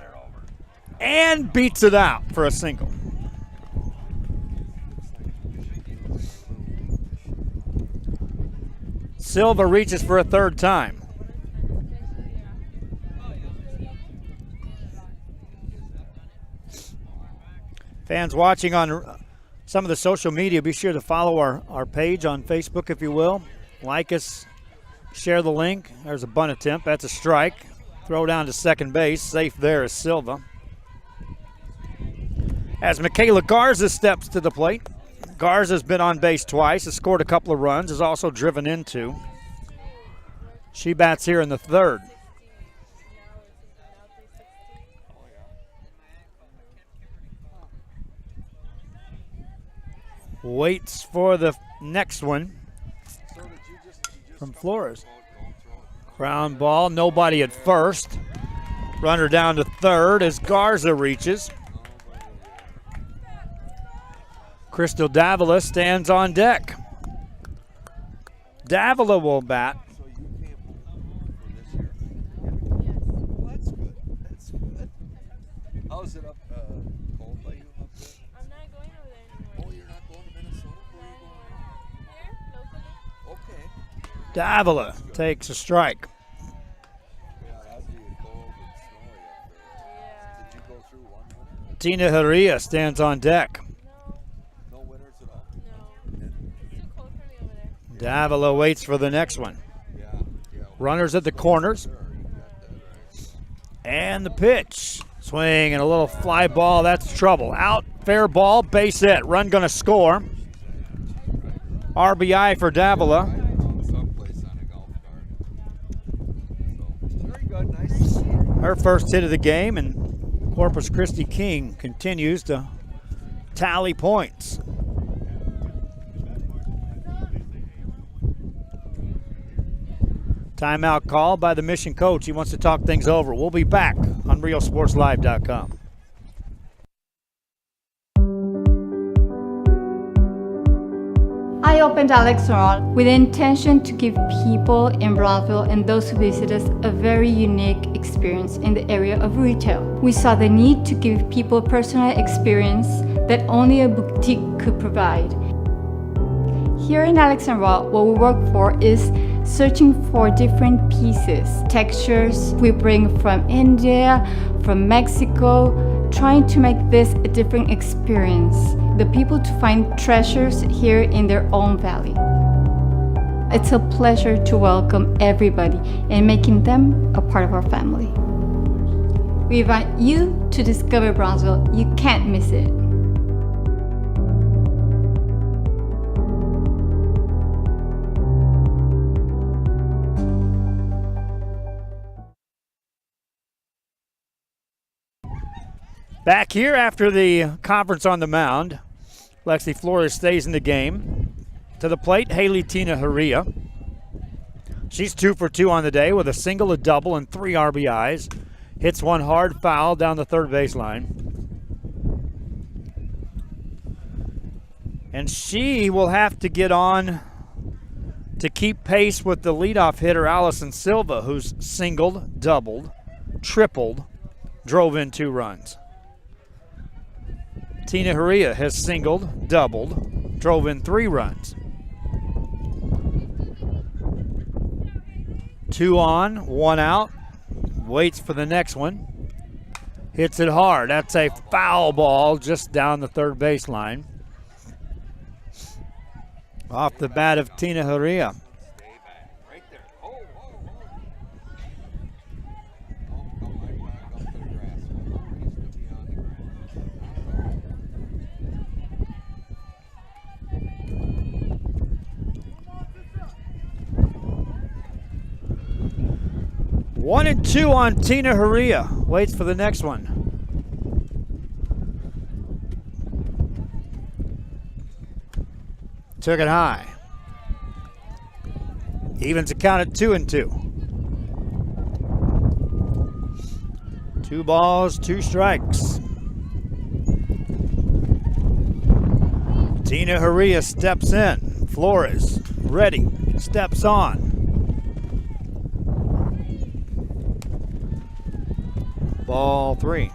and beats it out for a single. Silva reaches for a third time. Fans watching on some of the social media, be sure to follow our page on Facebook, if you will. Like us, share the link. There's a bunt attempt. That's a strike. Throw down to second base. Safe there is Silva. As Michaela Garza steps to the plate. Garza's been on base twice, has scored a couple of runs, has also driven in 2. She bats here in the third. Waits for the next one from Flores. Ground ball, nobody at first. Runner down to third as Garza reaches. Crystal Davila stands on deck. Davila will bat. That's good. That's good. How's it up cold by you up there? I'm not going over there anymore. Oh, you're not going to Minnesota? Where are you going? Here, locally. Okay. Davila takes a strike. Yeah, that'd be cold and snowy up there. Did you go through one winter? Tina Herria stands on deck. No winters at all? No. It's too cold for me over there. Davila waits for the next one. Yeah. Runners at the corners. Sure, you got that right. And the pitch. Swing and a little fly ball. That's trouble. Out. Fair ball. Base hit. Run going to score. RBI for Davila. Someplace on a golf cart. So, very good. Nice to see you. Her first hit of the game, and Corpus Christi King continues to tally points. Timeout call by the Mission coach. He wants to talk things over. We'll be back on RealSportsLive.com. I opened Alex Ron with the intention to give people in Brownsville and those who visit us a very unique experience in the area of retail. We saw the need to give people a personal experience that only a boutique could provide. Here in Alex & Raw, what we work for is searching for different pieces, textures we bring from India, from Mexico, trying to make this a different experience. The people to find treasures here in their own valley. It's a pleasure to welcome everybody and making them a part of our family. We invite you to discover Brownsville. You can't miss it. Back here after the conference on the mound, Lexi Flores stays in the game. To the plate, Haley Tina Herria. She's 2 for 2 on the day with a single, a double, and 3 RBIs. Hits one hard foul down the third baseline. And she will have to get on to keep pace with the leadoff hitter, Allison Silva, who's singled, doubled, tripled, drove in 2 runs. Tina Herria has singled, doubled, drove in 3 runs. 2 on, 1 out. Waits for the next one. Hits it hard. That's a foul ball just down the third baseline. Off the bat of Tina Herria. One and 2 on Tina Herria. Waits for the next one. Took it high. Evens the count at 2 and 2. 2 balls, 2 strikes. Tina Herria steps in. Flores ready. Steps on. Ball 3.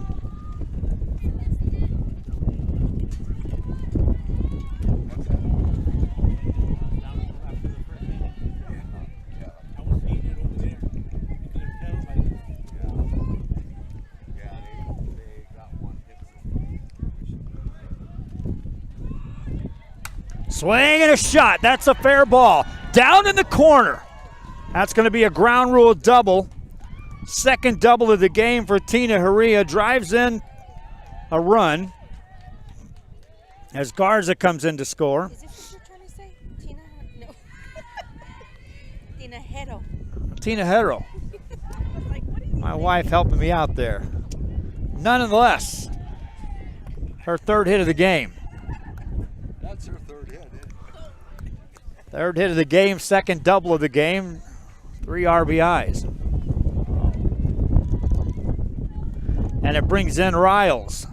Swing and a shot. That's a fair ball. Down in the corner. That's going to be a ground rule double. Second double of the game for Tina Haria. Drives in a run as Garza comes in to score. Is this what you're trying to say? Tina? No. Tina Hero. Tina Hero. My wife helping me out there. Nonetheless, her third hit of the game. That's her third hit, isn't it? Third hit of the game, second double of the game, 3 RBIs. And it brings in Riles.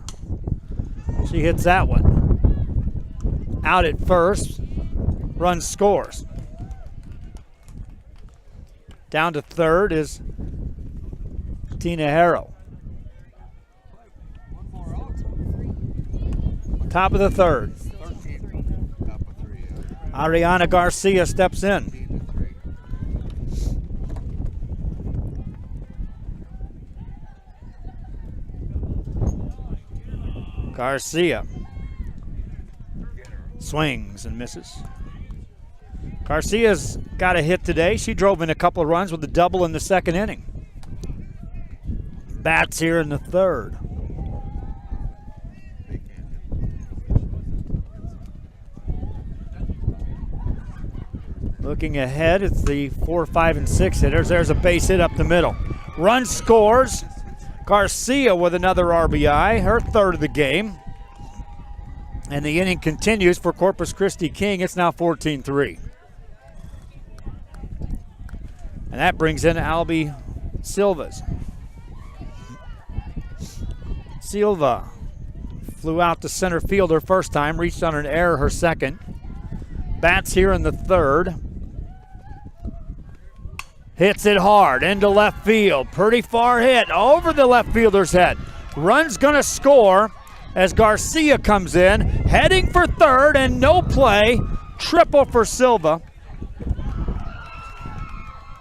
She hits that one. Out at first, run scores. Down to third is Tina Harrow. Top of the third. 13. Top of 3. Ariana Garcia steps in. 13-3. Garcia swings and misses. Garcia's got a hit today. She drove in a couple of runs with a double in the second inning. Bats here in the third. Looking ahead, it's the 4, 5, and 6 hitters. There's a base hit up the middle. Run scores. Garcia with another RBI, her third of the game. And the inning continues for Corpus Christi King. It's now 14-3. And that brings in Albie Silvas. Silva flew out to center field her first time, reached on an error her second. Bats here in the third. Hits it hard into left field. Pretty far hit over the left fielder's head. Run's gonna score as Garcia comes in, heading for third and no play. Triple for Silva.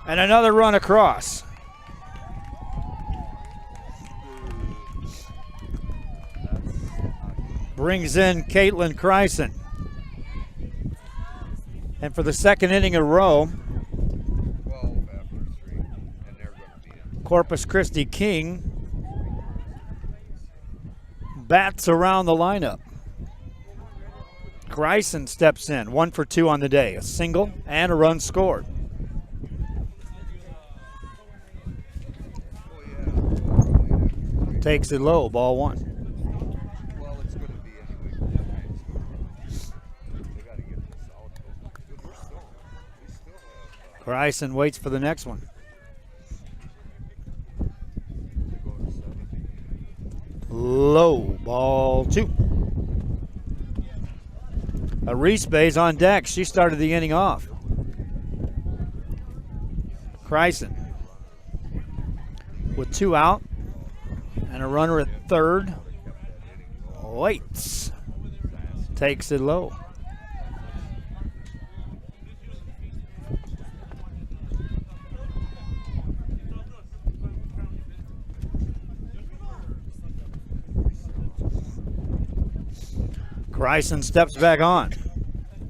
And another run across. Brings in Caitlin Kryson. And for the second inning in a row, 12 after 3, and they're going to be in. Corpus Christi King bats around the lineup. Kryson steps in, 1 for 2 on the day, a single and a run scored. Takes it low, ball 1. Well, it's going to be anyway. They got to get this out. We still have Kryson waits for the next one. Low, ball 2. Arispe's on deck. She started the inning off. Kryson with 2 out and a runner at third. Waits. Takes it low. Kryson steps back on.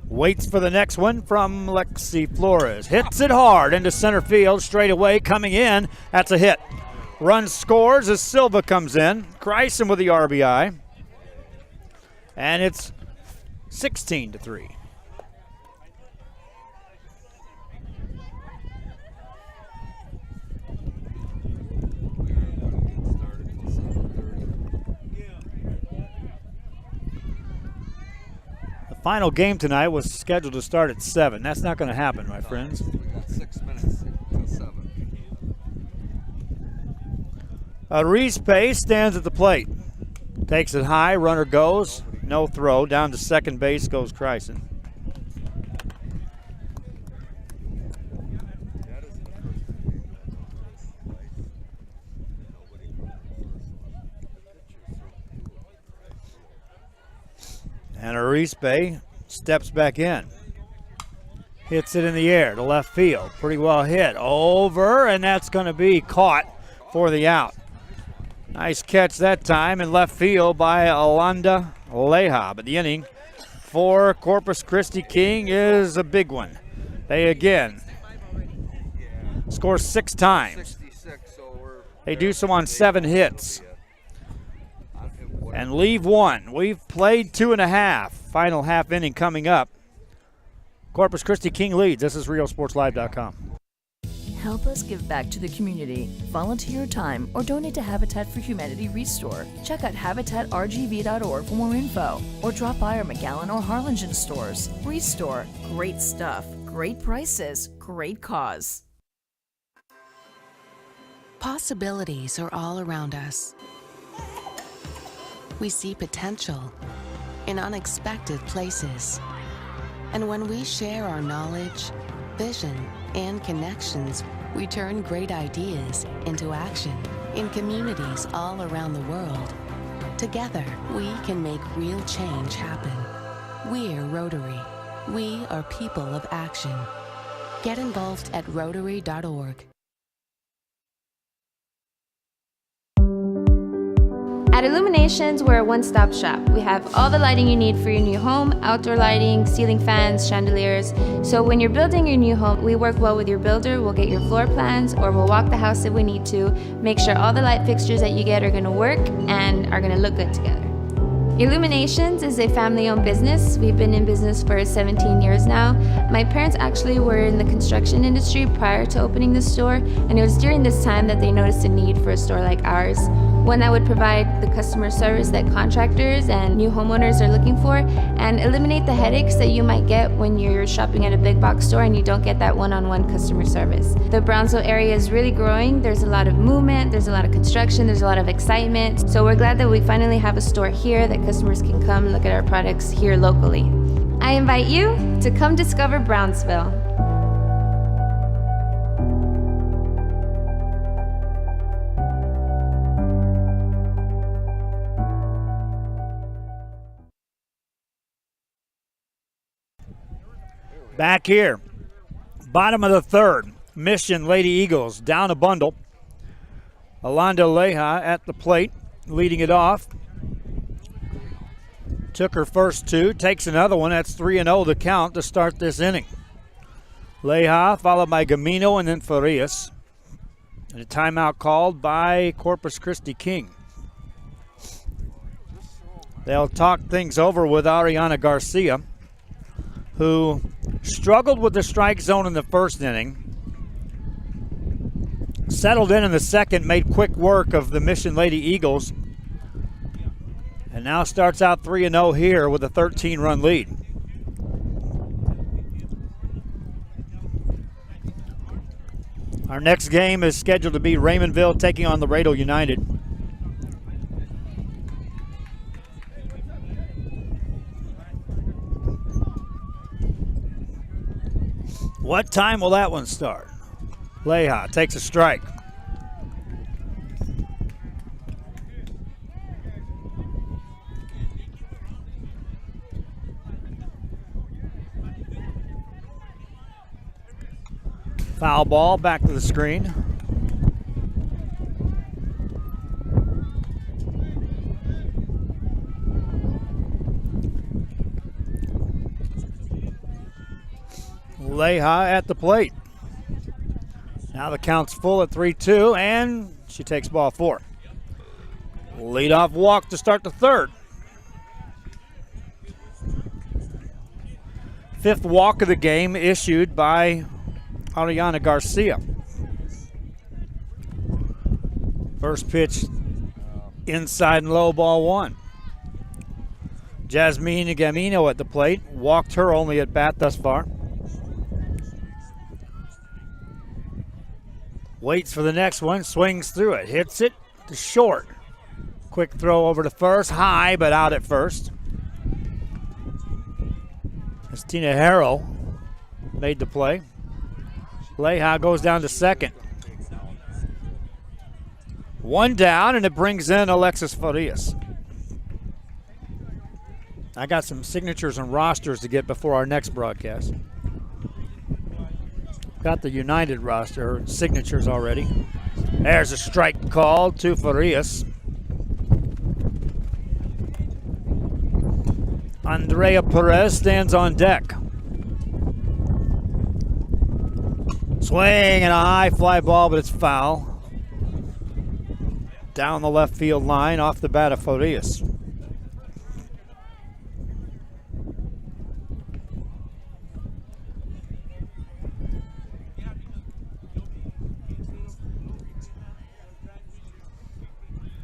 Waits for the next one from Lexi Flores. Hits it hard into center field, straight away, coming in. That's a hit. Run scores as Silva comes in. Kryson with the RBI. And it's 16-3. The final game tonight was scheduled to start at 7. That's not going to happen, my friends. We got 6 minutes till 7. Arispe stands at the plate. Takes it high, runner goes. No throw. Down to second base goes Kryson. And Arispe steps back in. Hits it in the air to left field. Pretty well hit. Over, and that's going to be caught for the out. Nice catch that time in left field by Alanda Leha. But the inning for Corpus Christi King is a big one. They again score 6 times. 66, so we're They do so on 7 hits and leave 1. We've played 2.5. Final half inning coming up. Corpus Christi King leads. This is RioSportsLive.com. Help us give back to the community. Volunteer your time or donate to Habitat for Humanity Restore. Check out habitatrgv.org for more info or drop by our McAllen or Harlingen stores. Restore. Great stuff. Great prices. Great cause. Possibilities are all around us. We see potential in unexpected places. And when we share our knowledge, vision, and connections, we turn great ideas into action in communities all around the world. Together, we can make real change happen. We're Rotary. We are people of action. Get involved at Rotary.org. At Illuminations, we're a one-stop shop. We have all the lighting you need for your new home, outdoor lighting, ceiling fans, chandeliers. So when you're building your new home, we work well with your builder. We'll get your floor plans, or we'll walk the house if we need to, make sure all the light fixtures that you get are gonna work and are gonna look good together. Illuminations is a family-owned business. We've been in business for 17 years now. My parents actually were in the construction industry prior to opening the store, and it was during this time that they noticed a need for a store like ours, one that would provide the customer service that contractors and new homeowners are looking for, and eliminate the headaches that you might get when you're shopping at a big box store and you don't get that one-on-one customer service. The Brownsville area is really growing. There's a lot of movement, there's a lot of construction, there's a lot of excitement. So we're glad that we finally have a store here that customers can come and look at our products here locally. I invite you to come discover Brownsville. Back here, bottom of the 3rd, Mission Lady Eagles down a bundle. Alonda Leja at the plate, leading it off. Took her first 2, takes another one. That's 3-0 the count to start this inning. Leja followed by Gamino and then Farias. And a timeout called by Corpus Christi King. They'll talk things over with Ariana Garcia, who struggled with the strike zone in the first inning, settled in the second, made quick work of the Mission Lady Eagles, and now starts out 3-0 here with a 13-run lead. Our next game is scheduled to be Raymondville taking on Laredo United. What time will that one start? Leja takes a strike. Foul ball back to the screen. Leja at the plate. Now the count's full at 3-2, and she takes ball 4. Leadoff walk to start the 3rd. 5th walk of the game issued by Ariana Garcia. First pitch inside and low, ball 1. Jasmine Gamino at the plate. Walked her only at bat thus far. Waits for the next one, swings through it, hits it to short. Quick throw over to first, high but out at first. As Tina Harrell made the play. Leja goes down to second. 1 down, and it brings in Alexis Farias. I got some signatures and rosters to get before our next broadcast. Got the United roster signatures already. There's a strike called to Farias. Andrea Perez stands on deck. Swing and a high fly ball, but it's foul. Down the left field line off the bat of Farias.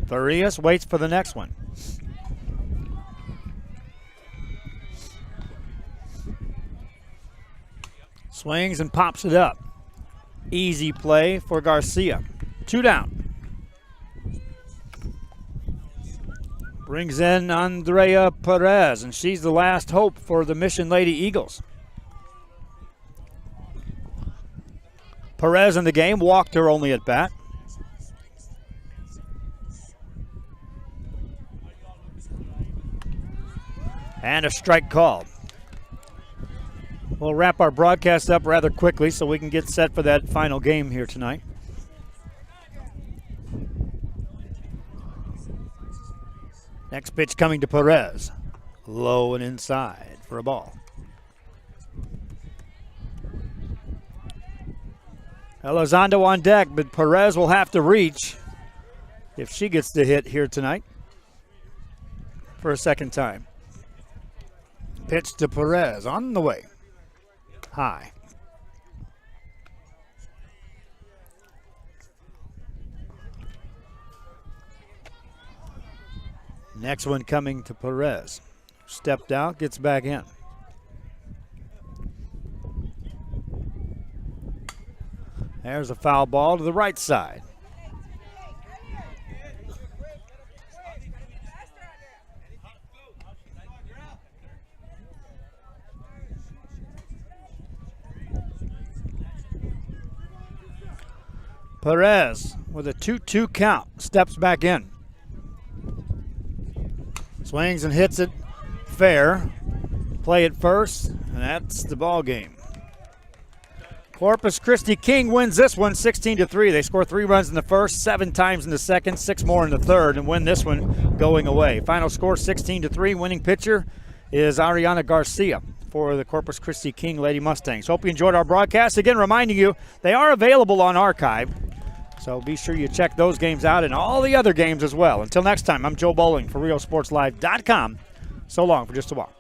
Farias waits for the next one. Swings and pops it up. Easy play for Garcia. 2 down. Brings in Andrea Perez, and she's the last hope for the Mission Lady Eagles. Perez in the game, walked her only at bat. And a strike called. We'll wrap our broadcast up rather quickly so we can get set for that final game here tonight. Next pitch coming to Perez. Low and inside for a ball. Elizondo on deck, but Perez will have to reach if she gets the hit here tonight for a second time. Pitch to Perez on the way. High. Next one coming to Perez. Stepped out, gets back in. There's a foul ball to the right side. Perez with a 2-2 count steps back in. Swings and hits it fair. Play it first, and that's the ball game. Corpus Christi King wins this one 16-3. They score 3 runs in the first, 7 times in the second, 6 more in the third, and win this one going away. Final score 16-3. Winning pitcher is Ariana Garcia for the Corpus Christi King Lady Mustangs. Hope you enjoyed our broadcast. Again, reminding you, they are available on archive. So be sure you check those games out and all the other games as well. Until next time, I'm Joe Bowling for RioSportsLive.com. So long for just a while.